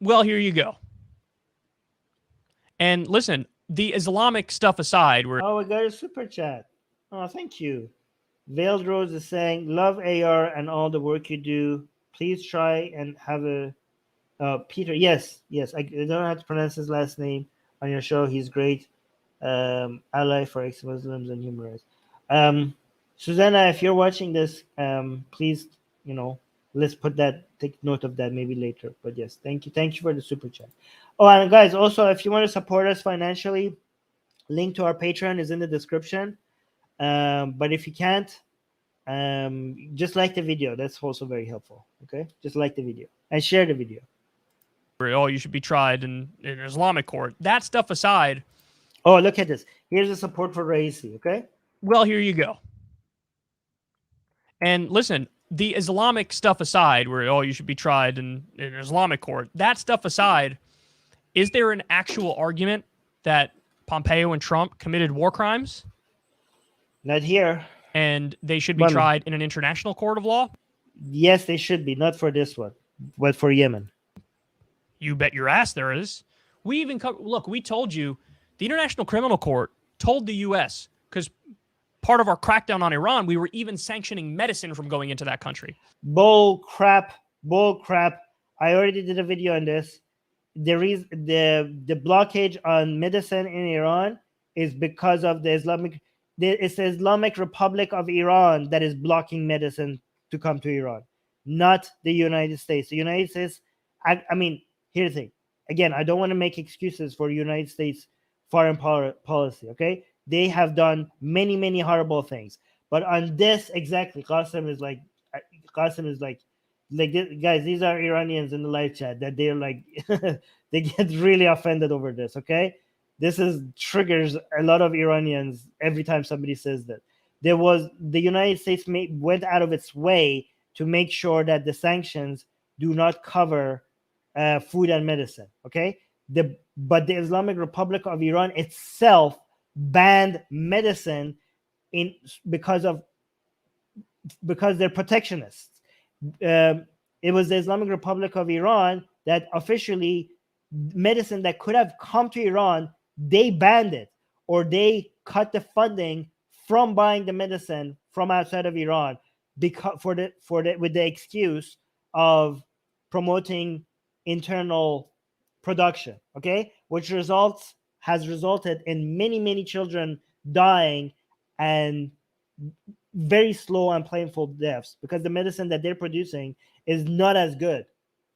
Well, here you go. And listen, the Islamic stuff aside, we got a super chat. Oh, thank you. Veiled Rose is saying, love AR and all the work you do. Please try and have a Peter. Yes. I don't know how to pronounce his last name on your show. He's great. Ally for ex-Muslims and human rights. Susanna, if you're watching this, please, let's take note of that maybe later. But yes, thank you for the super chat. Oh, and guys, also, if you want to support us financially, link to our Patreon is in the description. But if you can't, just like the video. That's also very helpful. Okay, just like the video and share the video. Oh, you should be tried in an Islamic court. That stuff aside. Oh, look at this. Here's the support for Raisi. Okay. Well, here you go. And listen, the Islamic stuff aside, where you should be tried in an Islamic court. That stuff aside, is there an actual argument that Pompeo and Trump committed war crimes? Not here. And they should be tried in an international court of law? Yes, they should be. Not for this one, but for Yemen. You bet your ass there is. We even look, we told you, the International Criminal Court told the U.S., because part of our crackdown on Iran, we were even sanctioning medicine from going into that country. Bull crap. I already did a video on this. The blockage on medicine in Iran is because of it's the Islamic Republic of Iran that is blocking medicine to come to Iran, not the United States. The United States, I mean, here's the thing. Again, I don't want to make excuses for United States foreign policy, okay? They have done many, many horrible things. But on this, exactly, Qasim is like, guys, these are Iranians in the live chat that they're like, they get really offended over this, okay? This triggers a lot of Iranians every time somebody says that. The United States went out of its way to make sure that the sanctions do not cover food and medicine, okay? But the Islamic Republic of Iran itself banned medicine because they're protectionists. It was the Islamic Republic of Iran that officially medicine that could have come to Iran, they banned it, or they cut the funding from buying the medicine from outside of Iran with the excuse of promoting internal production, okay, which has resulted in many children dying and very slow and painful deaths because the medicine that they're producing is not as good,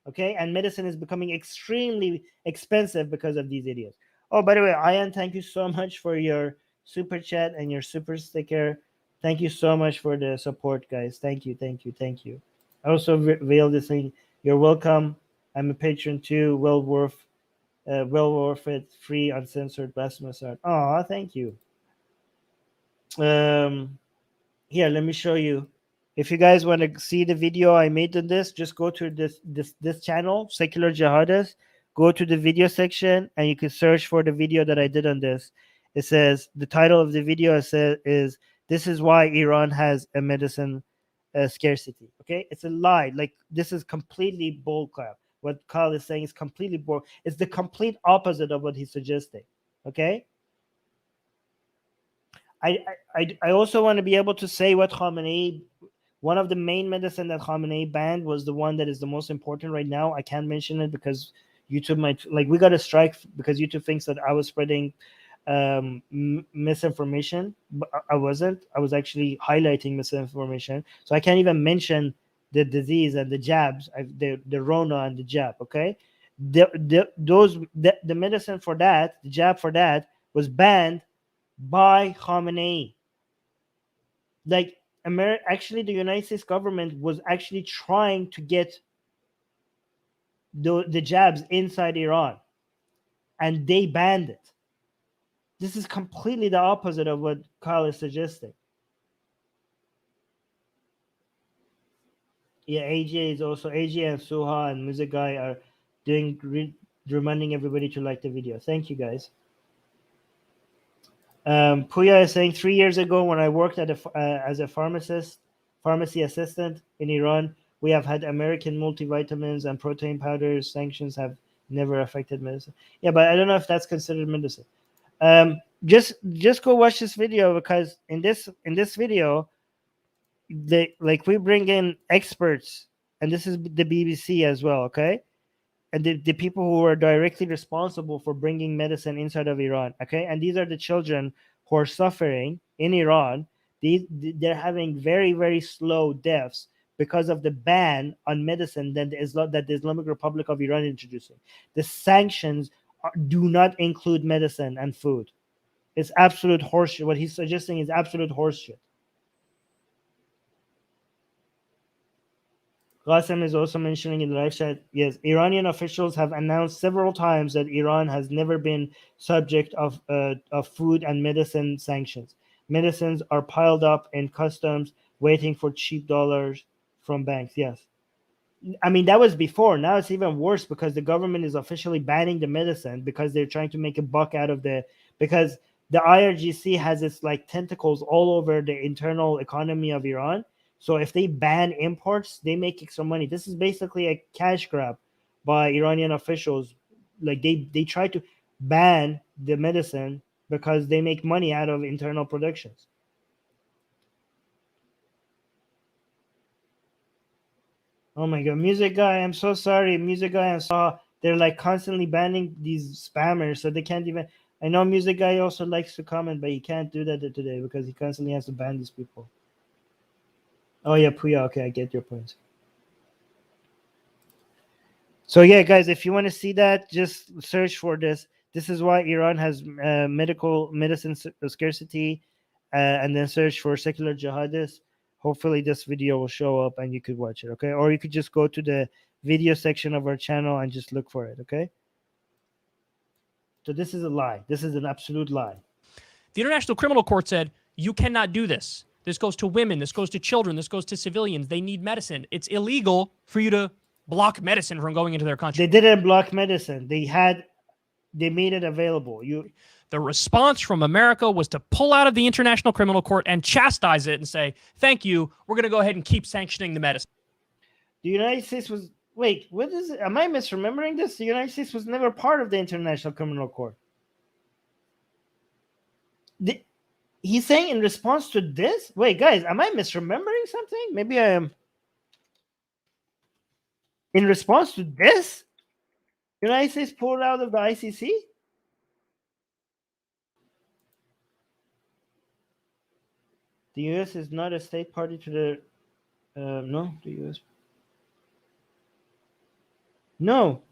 okay, and medicine is becoming extremely expensive because of these idiots. Oh, by the way, Ayan, thank you so much for your super chat and your super sticker. Thank you so much for the support, guys. Thank you. I also veiled this thing. You're welcome. I'm a patron too. Well worth it. Free, uncensored, blasphemous art. Oh, thank you. Here, let me show you. If you guys want to see the video I made on this, just go to this channel, Secular Jihadists. Go to the video section, and you can search for the video that I did on this. It says the title of the video is "This is why Iran has a medicine scarcity." Okay, it's a lie. Like, this is completely bullcrap. What Carl is saying is completely bull. It's the complete opposite of what he's suggesting. Okay. I also want to be able to say what Khamenei, one of the main medicine that Khamenei banned was the one that is the most important right now. I can't mention it because YouTube might, like, we got a strike because YouTube thinks that I was spreading misinformation, but I wasn't. I was actually highlighting misinformation. So I can't even mention the disease and the jabs, the Rona and the jab. Okay, the medicine for that, the jab for that, was banned by Khamenei. Like, actually, the United States government was actually trying to get the jabs inside Iran, and they banned it. This is completely the opposite of what Kyle is suggesting. Yeah, AJ is also, AJ and Suha and Music Guy are reminding everybody to like the video. Thank you, guys. Puya is saying 3 years ago when I worked as a pharmacy assistant in Iran, we have had American multivitamins and protein powders. Sanctions have never affected medicine. Yeah, but I don't know if that's considered medicine. Just go watch this video, because in this video, we bring in experts, and this is the BBC as well, okay? And the people who are directly responsible for bringing medicine inside of Iran, okay? And these are the children who are suffering in Iran. They're having very, very slow deaths because of the ban on medicine that the Islamic Republic of Iran introducing. The sanctions do not include medicine and food. It's absolute horseshit. What he's suggesting is absolute horseshit. Qasim is also mentioning in the live chat, yes, Iranian officials have announced several times that Iran has never been subject of food and medicine sanctions. Medicines are piled up in customs, waiting for cheap dollars from banks. Yes. I mean, that was before. Now it's even worse because the government is officially banning the medicine because they're trying to make a buck out of because the IRGC has its like tentacles all over the internal economy of Iran. So if they ban imports, they make extra money. This is basically a cash grab by Iranian officials. Like they try to ban the medicine because they make money out of internal productions. Oh my god, Music Guy, I'm so sorry. Music Guy, I saw they're like constantly banning these spammers, so they can't even. I know Music Guy also likes to comment, but he can't do that today because he constantly has to ban these people. Oh yeah, Puya. Okay, I get your point. So yeah, guys, if you want to see that, just search for this. This is why Iran has medicine scarcity, and then search for secular jihadists. Hopefully, this video will show up and you could watch it. Okay, or you could just go to the video section of our channel and just look for it. Okay. So this is a lie. This is an absolute lie. The International Criminal Court said you cannot do this. This goes to women. This goes to children. This goes to civilians. They need medicine. It's illegal for you to block medicine from going into their country. They didn't block medicine. They made it available. The response from America was to pull out of the International Criminal Court and chastise it and say, thank you. We're going to go ahead and keep sanctioning the medicine. The United States was, wait, what is it? Am I misremembering this? The United States was never part of the International Criminal Court. He's saying in response to this? Wait, guys, am I misremembering something? Maybe I am. In response to this, the United States pulled out of the ICC? The U.S. is not a state party to the... no, the U.S. No.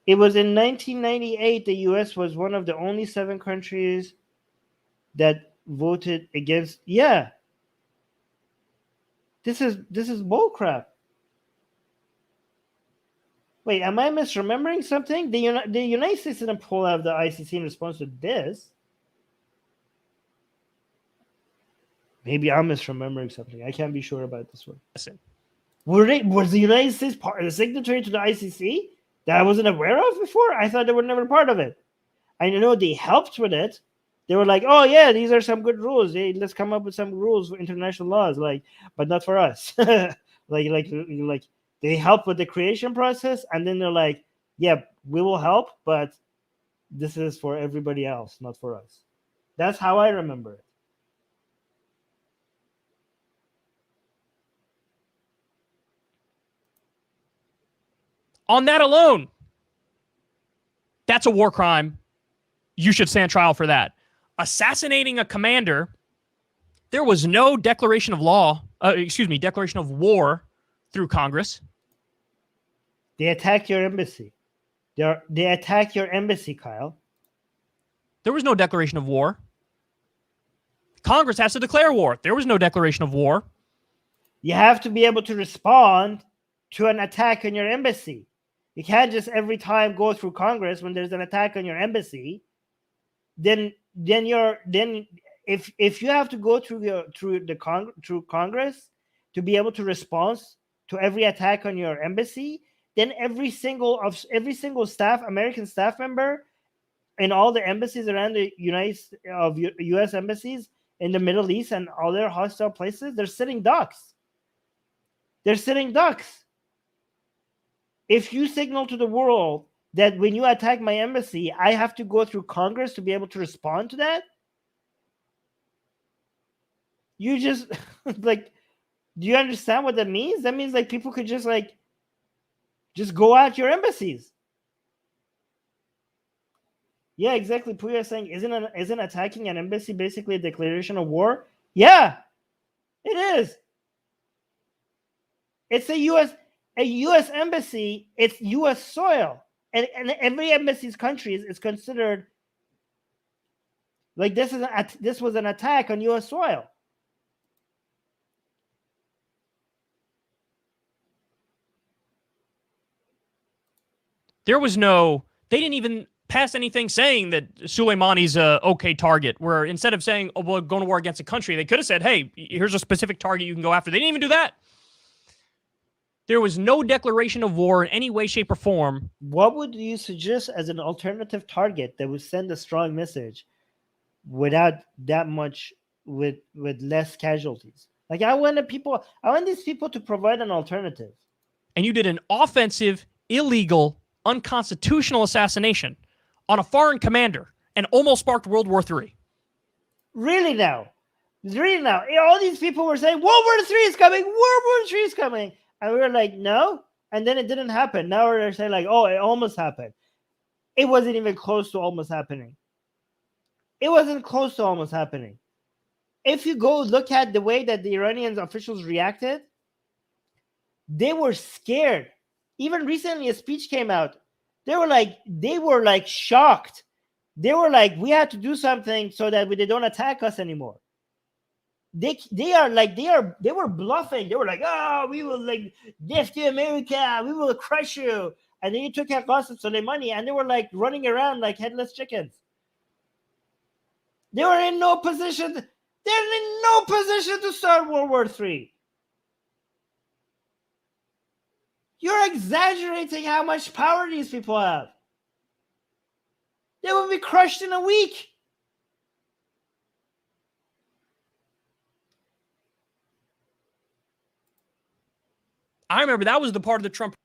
It was in 1998, the U.S. was one of the only 7 countries that voted against. Yeah. This is bullcrap. Wait, am I misremembering something? The United States didn't pull out of the ICC in response to this. Maybe I'm misremembering something. I can't be sure about this one. Was the United States part of the signatory to the ICC that I wasn't aware of before? I thought they were never part of it. I know they helped with it. They were like, oh yeah, these are some good rules. Hey, let's come up with some rules for international laws, but not for us. like they help with the creation process, and then they're like, yeah, we will help, but this is for everybody else, not for us. That's how I remember it. On that alone, that's a war crime. You should stand trial for that. Assassinating a commander, there was no declaration of declaration of war through Congress. They attacked your embassy. They attacked your embassy, Kyle. There was no declaration of war. Congress has to declare war. There was no declaration of war. You have to be able to respond to an attack on your embassy. You can't just every time go through Congress when there's an attack on your embassy. Then if you have to go through Congress to be able to respond to every attack on your embassy, then every single American staff member in all the embassies around the U.S. embassies in the Middle East and other hostile places, they're sitting ducks. They're sitting ducks. If you signal to the world that when you attack my embassy, I have to go through Congress to be able to respond to that, you just do you understand what that means? That means people could just go at your embassies. Yeah, exactly. Puya is saying, isn't attacking an embassy basically a declaration of war? Yeah, it is. It's a U.S. embassy. It's U.S. soil, and every embassy's countries is considered Like this was an attack on U.S. soil. There was no, they didn't even pass anything saying that Suleimani's a okay target, where instead of saying, oh, we're going to war against a country, they could have said, hey, here's a specific target you can go after. They didn't even do that. There was no declaration of war in any way, shape, or form. What would you suggest as an alternative target that would send a strong message without that much, with less casualties? Like I want these people to provide an alternative. And you did an offensive, illegal, unconstitutional assassination on a foreign commander and almost sparked World War III. Really now? All these people were saying, World War III is coming, World War III is coming. And we were like, no. And then it didn't happen. Now we're saying like, oh, it almost happened. It wasn't even close to almost happening. It wasn't close to almost happening. If you go look at the way that the Iranian officials reacted, they were scared. Even recently, a speech came out. They were like shocked. They were like, we had to do something so that they don't attack us anymore. They were bluffing. They were like, oh, we will like gift you America. We will crush you. And then you took out Qasem Soleimani, and they were like running around like headless chickens. They were in no position. They're in no position to start World War III. You're exaggerating how much power these people have. They will be crushed in a week. I remember that was the part of the Trump.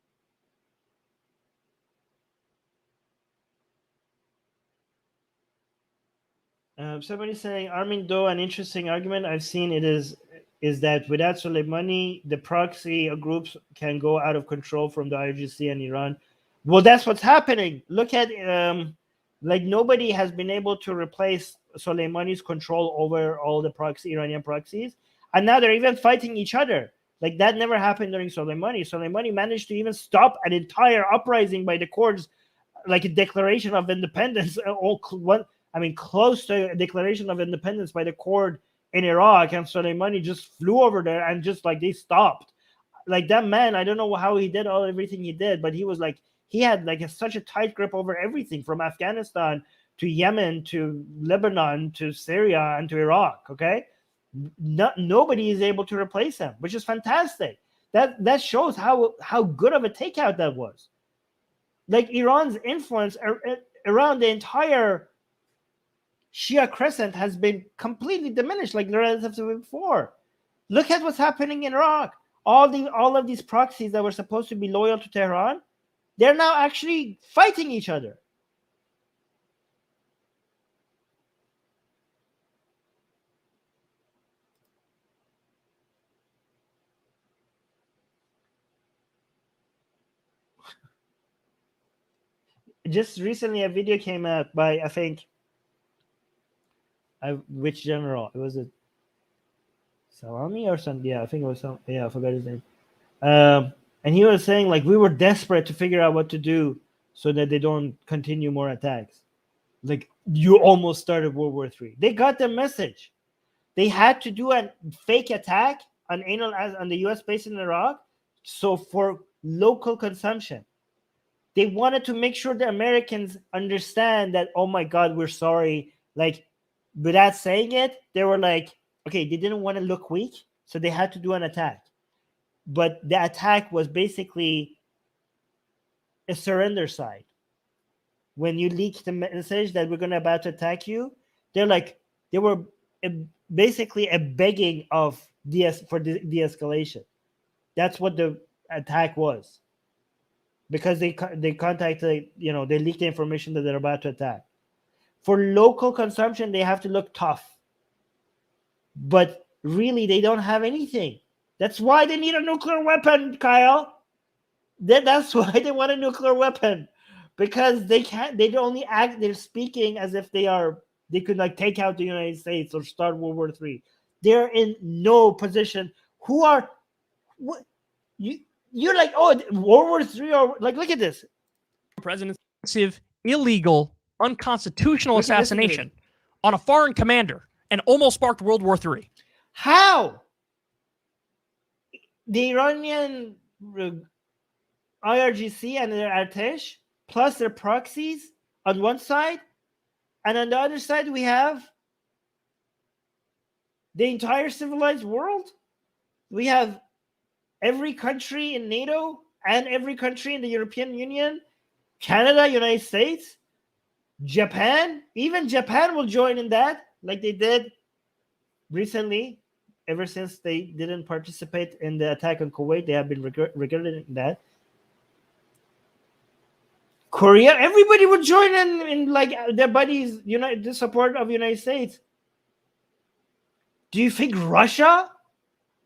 Somebody's saying, Armin, though an interesting argument I've seen is that without Soleimani, the proxy groups can go out of control from the IRGC and Iran. Well, that's what's happening. Look at, like nobody has been able to replace Soleimani's control over all the Iranian proxies. And now they're even fighting each other. Like that never happened during Soleimani. Soleimani managed to even stop an entire uprising by the Kurds, like a declaration of independence, close to a declaration of independence by the Kurd in Iraq, and Soleimani just flew over there and just like they stopped. Like that man, I don't know how he did everything he did, but he was like, he had like such a tight grip over everything from Afghanistan to Yemen to Lebanon to Syria and to Iraq. Okay, nobody is able to replace him, which is fantastic. That shows how good of a takeout that was. Like Iran's influence around the entire Shia crescent has been completely diminished, like relative to before. Look at what's happening in Iraq. All of these proxies that were supposed to be loyal to Tehran, they're now actually fighting each other. Just recently, a video came out by, I think, which general? It was a Salami or something. Yeah, I think it was some. Yeah, I forgot his name. And he was saying like we were desperate to figure out what to do so that they don't continue more attacks. Like you almost started World War III. They got the message. They had to do a fake attack on the U.S. base in Iraq, so for local consumption. They wanted to make sure the Americans understand that, oh my God, we're sorry. Like, without saying it, they were like, okay, they didn't want to look weak, so they had to do an attack. But the attack was basically a surrender side. When you leaked the message that we're about to attack you, they were basically a begging for de-escalation. That's what the attack was. Because they contacted, they leaked the information that they're about to attack. For local consumption, they have to look tough. But really, they don't have anything. That's why they need a nuclear weapon, Kyle. That's why they want a nuclear weapon. Because they only act, they're speaking as if they could like take out the United States or start World War III. They're in no position. You're like, oh, World War III, or like, look at this. President's illegal, unconstitutional assassination on a foreign commander and almost sparked World War III. How? The Iranian IRGC and their Artesh, plus their proxies on one side, and on the other side we have the entire civilized world. We have every country in NATO and every country in the European Union, Canada, United States, Japan. Even Japan will join in that, like they did recently. Ever since they didn't participate in the attack on Kuwait, they have been regretting that. Korea, everybody would join in like their buddies, the support of the United States. Do you think Russia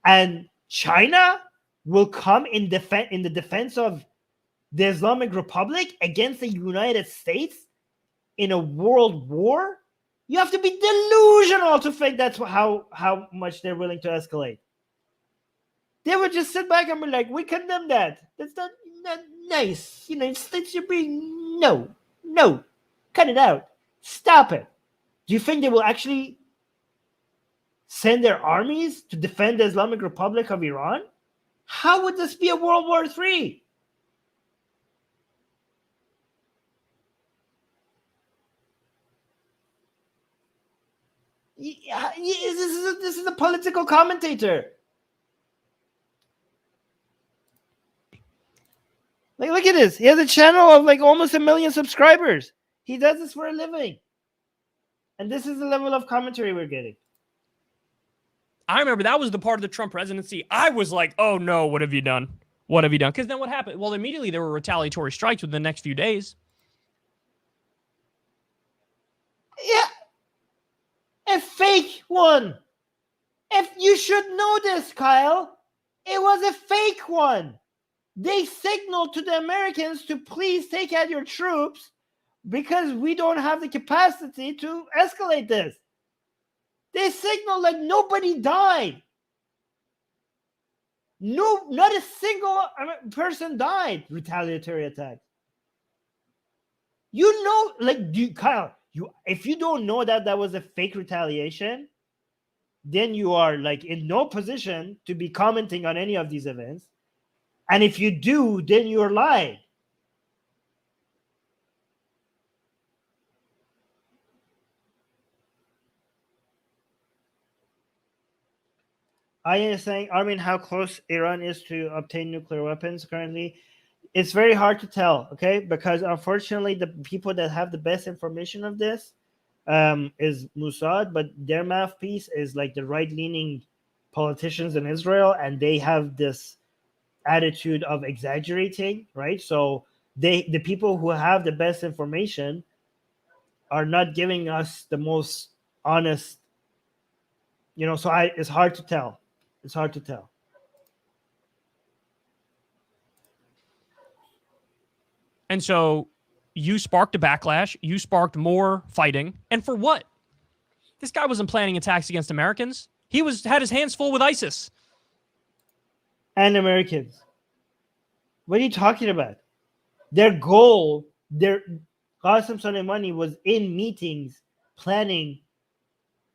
and China will come in the defense of the Islamic Republic against the United States in a world war? You have to be delusional to think that's how much they're willing to escalate. They would just sit back and be like, we condemn that. That's not nice. States are being, no, cut it out. Stop it. Do you think they will actually send their armies to defend the Islamic Republic of Iran? How would this be a World War III? This is a political commentator. Like, look at this. He has a channel of like almost 1 million subscribers. He does this for a living. And this is the level of commentary we're getting. I remember that was the part of the Trump presidency. I was like, oh no, what have you done? What have you done? Because then what happened? Well, immediately there were retaliatory strikes within the next few days. Yeah. A fake one. If you should know this, Kyle, it was a fake one. They signaled to the Americans to please take out your troops because we don't have the capacity to escalate this. They signaled like nobody died. No, not a single person died. Retaliatory attack. Kyle, if you don't know that was a fake retaliation, then you are like in no position to be commenting on any of these events. And if you do, then you're lying. I am saying, Armin, how close Iran is to obtain nuclear weapons currently. It's very hard to tell, okay? Because unfortunately, the people that have the best information of this is Mossad, but their mouthpiece is like the right-leaning politicians in Israel, and they have this attitude of exaggerating, right? So the people who have the best information are not giving us the most honest, so it's hard to tell. It's hard to tell. And so you sparked a backlash. You sparked more fighting. And for what? This guy wasn't planning attacks against Americans. He had his hands full with ISIS. And Americans. What are you talking about? Their goal, Qasem Soleimani was in meetings planning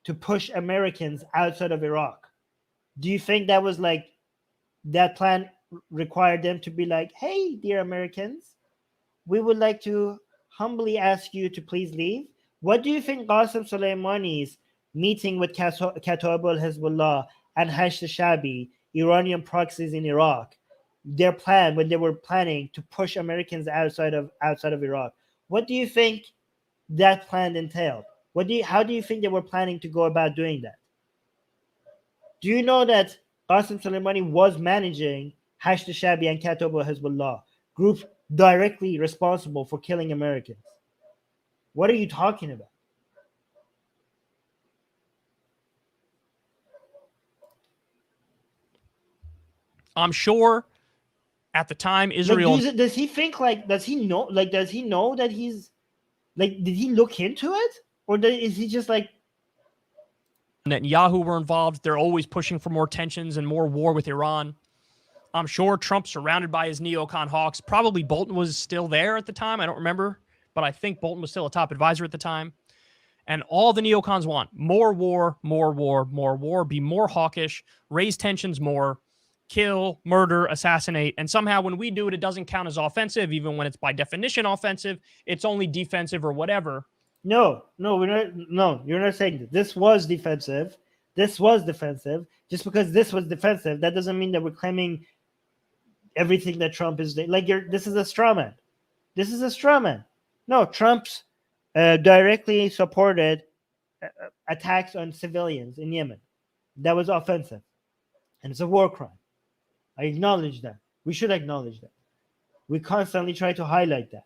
to push Americans outside of Iraq. Do you think that was like, that plan required them to be like, hey, dear Americans, we would like to humbly ask you to please leave? What do you think Qasem Soleimani's meeting with Kataib al-Hezbollah and Hashd al-Shabi, Iranian proxies in Iraq, their plan when they were planning to push Americans outside of Iraq, what do you think that plan entailed? How do you think they were planning to go about doing that? Do you know that Qasem Soleimani was managing Hashd al-Shabi and Kataib al-Hezbollah, groups directly responsible for killing Americans? What are you talking about? I'm sure at the time Israel... Does he know that he's... Like, did he look into it? Or is he just like... Netanyahu were involved. They're always pushing for more tensions and more war with Iran. I'm sure Trump surrounded by his neocon hawks. Probably Bolton was still there at the time. I don't remember. But I think Bolton was still a top advisor at the time. And all the neocons want more war, more war, more war, be more hawkish, raise tensions more, kill, murder, assassinate. And somehow when we do it, it doesn't count as offensive, even when it's by definition offensive. It's only defensive or whatever. No, we're not. No, you're not saying that. This was defensive. This was defensive. Just because this was defensive, that doesn't mean that we're claiming everything that Trump is doing. Like, this is a straw man. This is a straw man. No, Trump's directly supported attacks on civilians in Yemen. That was offensive. And it's a war crime. I acknowledge that. We should acknowledge that. We constantly try to highlight that.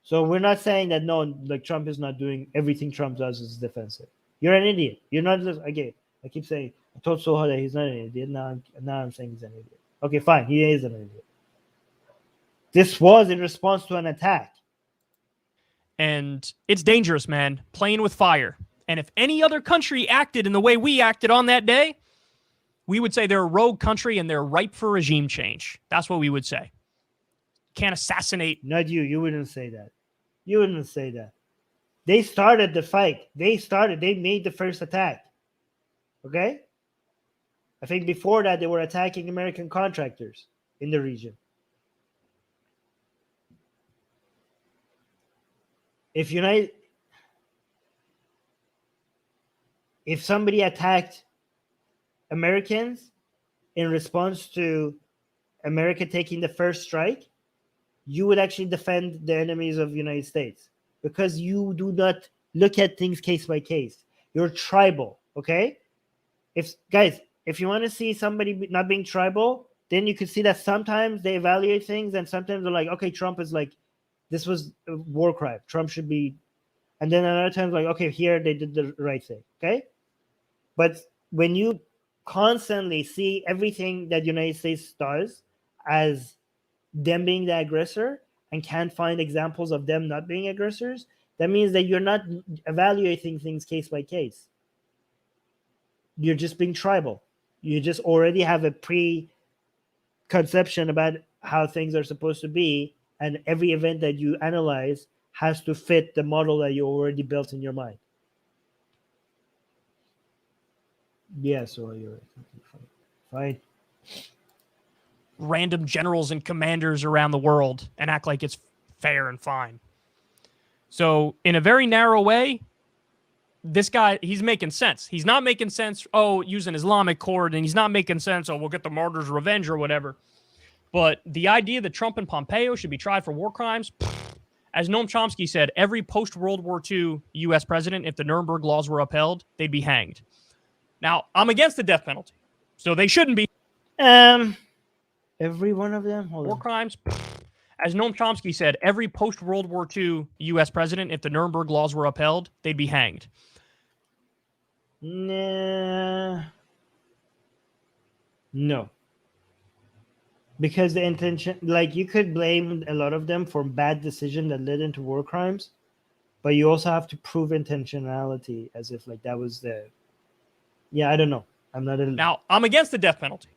So we're not saying that, no, like Trump is not doing everything Trump does is defensive. You're an idiot. You're not just, okay, I keep saying, I told Soha that he's not an idiot. Now I'm saying he's an idiot. Okay, fine. He is an idiot. This was in response to an attack. And it's dangerous, man. Playing with fire. And if any other country acted in the way we acted on that day, we would say they're a rogue country and they're ripe for regime change. That's what we would say. Can't assassinate. Not you. You wouldn't say that. You wouldn't say that. They started the fight. They made the first attack. Okay? I think before that, they were attacking American contractors in the region. If somebody attacked Americans in response to America taking the first strike, you would actually defend the enemies of the United States because you do not look at things case by case. You're tribal, okay? If you want to see somebody not being tribal, then you could see that sometimes they evaluate things and sometimes they're like, okay, Trump is like, this was a war crime. Trump should be, and then another time like, okay, here they did the right thing, okay? But when you constantly see everything that the United States does as them being the aggressor and can't find examples of them not being aggressors, that means that you're not evaluating things case by case. You're just being tribal. You just already have a preconception about how things are supposed to be, and every event that you analyze has to fit the model that you already built in your mind. Yeah, so you're fine. Random generals and commanders around the world and act like it's fair and fine. So in a very narrow way, this guy, he's making sense. He's not making sense, use an Islamic court, and he's not making sense, we'll get the martyrs' revenge or whatever. But the idea that Trump and Pompeo should be tried for war crimes, as Noam Chomsky said, every post-World War II U.S. president, if the Nuremberg laws were upheld, they'd be hanged. Now, I'm against the death penalty, so they shouldn't be. Every one of them? War crimes, as Noam Chomsky said, every post-World War II U.S. president, if the Nuremberg laws were upheld, they'd be hanged. Nah. No. Because the intention, like, you could blame a lot of them for bad decision that led into war crimes, but you also have to prove intentionality as if, like, that was the... Yeah, I don't know. Now, I'm against the death penalty.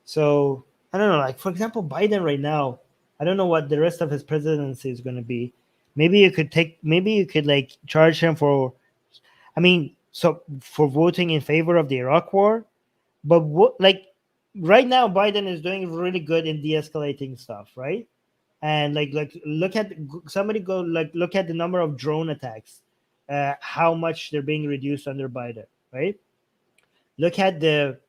So, I don't know. Like, for example, Biden right now, I don't know what the rest of his presidency is going to be. Maybe you could like charge him for, for voting in favor of the Iraq war. But right now, Biden is doing really good in de-escalating stuff, right? And look at the number of drone attacks, how much they're being reduced under Biden, right? Look at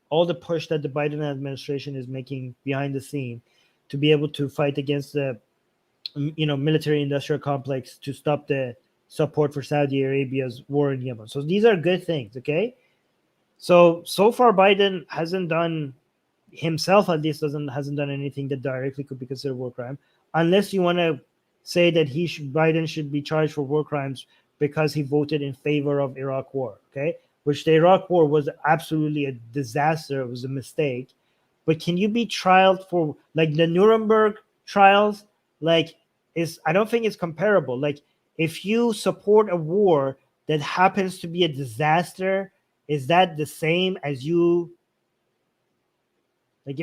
all the push that the Biden administration is making behind the scene to be able to fight against the military industrial complex to stop the support for Saudi Arabia's war in Yemen. So these are good things, okay? So far Biden hasn't done, himself at least hasn't done anything that directly could be considered war crime, unless you want to say that Biden should be charged for war crimes because he voted in favor of Iraq war, okay? Which the Iraq war was absolutely a disaster. It was a mistake. But can you be trialed for, like, the Nuremberg trials? I don't think it's comparable. Like, if you support a war that happens to be a disaster, is that the same as you? Like,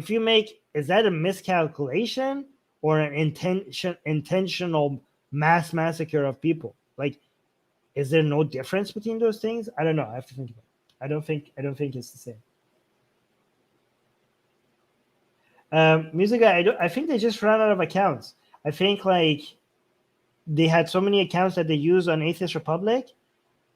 is that a miscalculation or an intentional mass massacre of people? Like, is there no difference between those things? I don't know. I have to think about it. I don't think it's the same. Music guy, I think they just ran out of accounts. I think like they had so many accounts that they use on Atheist Republic,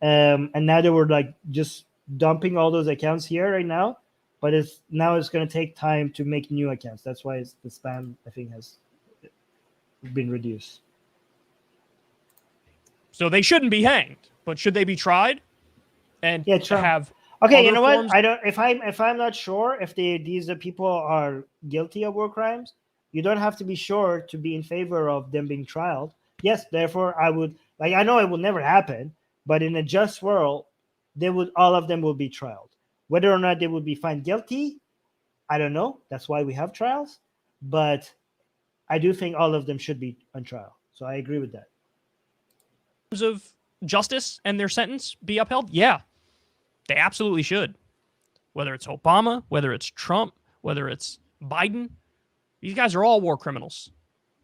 and now they were like just dumping all those accounts here right now. But it's going to take time to make new accounts. That's why the spam, I think, has been reduced. So they shouldn't be hanged, but should they be tried? And have okay, you know forms? what? I don't. If I'm not sure if these people are guilty of war crimes, you don't have to be sure to be in favor of them being trialed. Yes, therefore, I would like. I know it will never happen, but in a just world, all of them will be trialed. Whether or not they would be found guilty, I don't know. That's why we have trials. But I do think all of them should be on trial. So I agree with that. In terms of justice and their sentence be upheld? Yeah, they absolutely should. Whether it's Obama, whether it's Trump, whether it's Biden, these guys are all war criminals.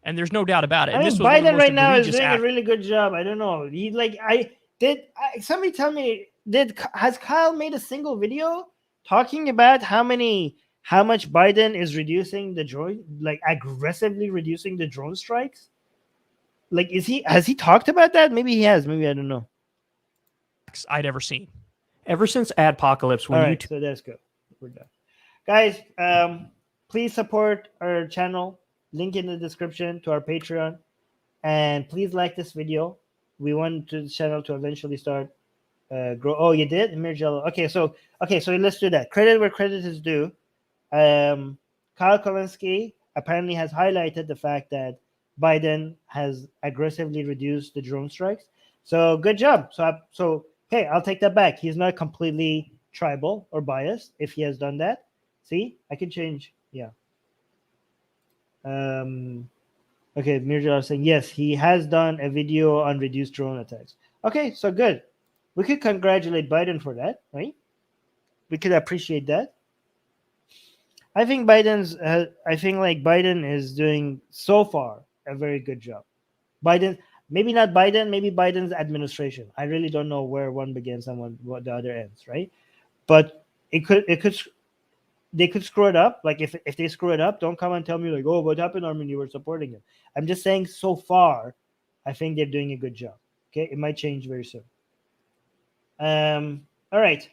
And there's no doubt about it. I mean, Biden right now is doing a really good job. I don't know. Somebody tell me, has Kyle made a single video talking about how much Biden is reducing the drone, like aggressively reducing the drone strikes? Like, has he talked about that? Maybe he has. Maybe I don't know. I'd ever seen. Ever since Adpocalypse, when right, so that's good. We're done. Guys, please support our channel. Link in the description to our Patreon. And please like this video. We want the channel to eventually start grow. Oh, you did? Mirjello. Okay, so let's do that. Credit where credit is due. Kyle Kulinski apparently has highlighted the fact that Biden has aggressively reduced the drone strikes. So good job. So hey, I'll take that back. He's not completely tribal or biased if he has done that. See, I can change. Yeah. Okay, Mirjal is saying yes, he has done a video on reduced drone attacks. Okay, so good. We could congratulate Biden for that, right? We could appreciate that. I think Biden is doing so far a very good job. Biden, maybe not Biden, maybe Biden's administration. I really don't know where one begins and what the other ends, right? But they could screw it up. Like if they screw it up, don't come and tell me like, oh, what happened, Armin? You were supporting it. I'm just saying so far, I think they're doing a good job. Okay, it might change very soon. All right.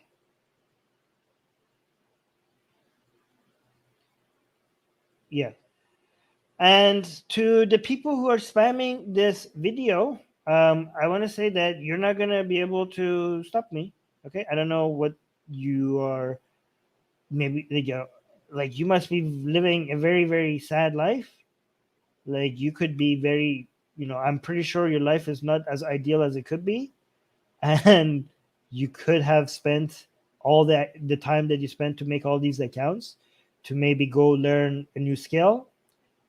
Yeah. And to the people who are spamming this video, I want to say that you're not going to be able to stop me. Okay. I don't know what you are. Maybe like you must be living a very, very sad life. Like you could be very, I'm pretty sure your life is not as ideal as it could be. And you could have spent all the time that you spent to make all these accounts to maybe go learn a new skill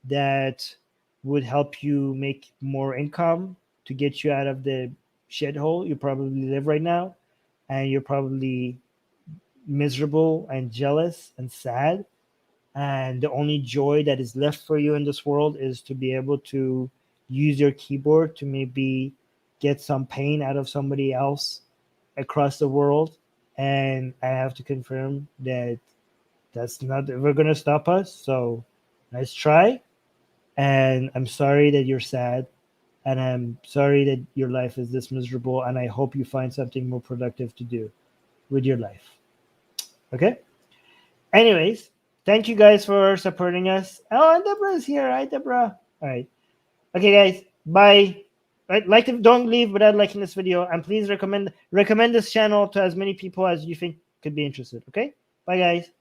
that would help you make more income to get you out of the shithole you probably live right now. And you're probably miserable and jealous and sad. And the only joy that is left for you in this world is to be able to use your keyboard to maybe get some pain out of somebody else across the world. And I have to confirm that that's not ever going to stop us. So nice try. And I'm sorry that you're sad. And I'm sorry that your life is this miserable. And I hope you find something more productive to do with your life. Okay? Anyways, thank you guys for supporting us. Oh, and Deborah's here. Hi, Deborah. All right. Okay, guys. Bye. Right, don't leave without liking this video. And please recommend this channel to as many people as you think could be interested. Okay? Bye, guys.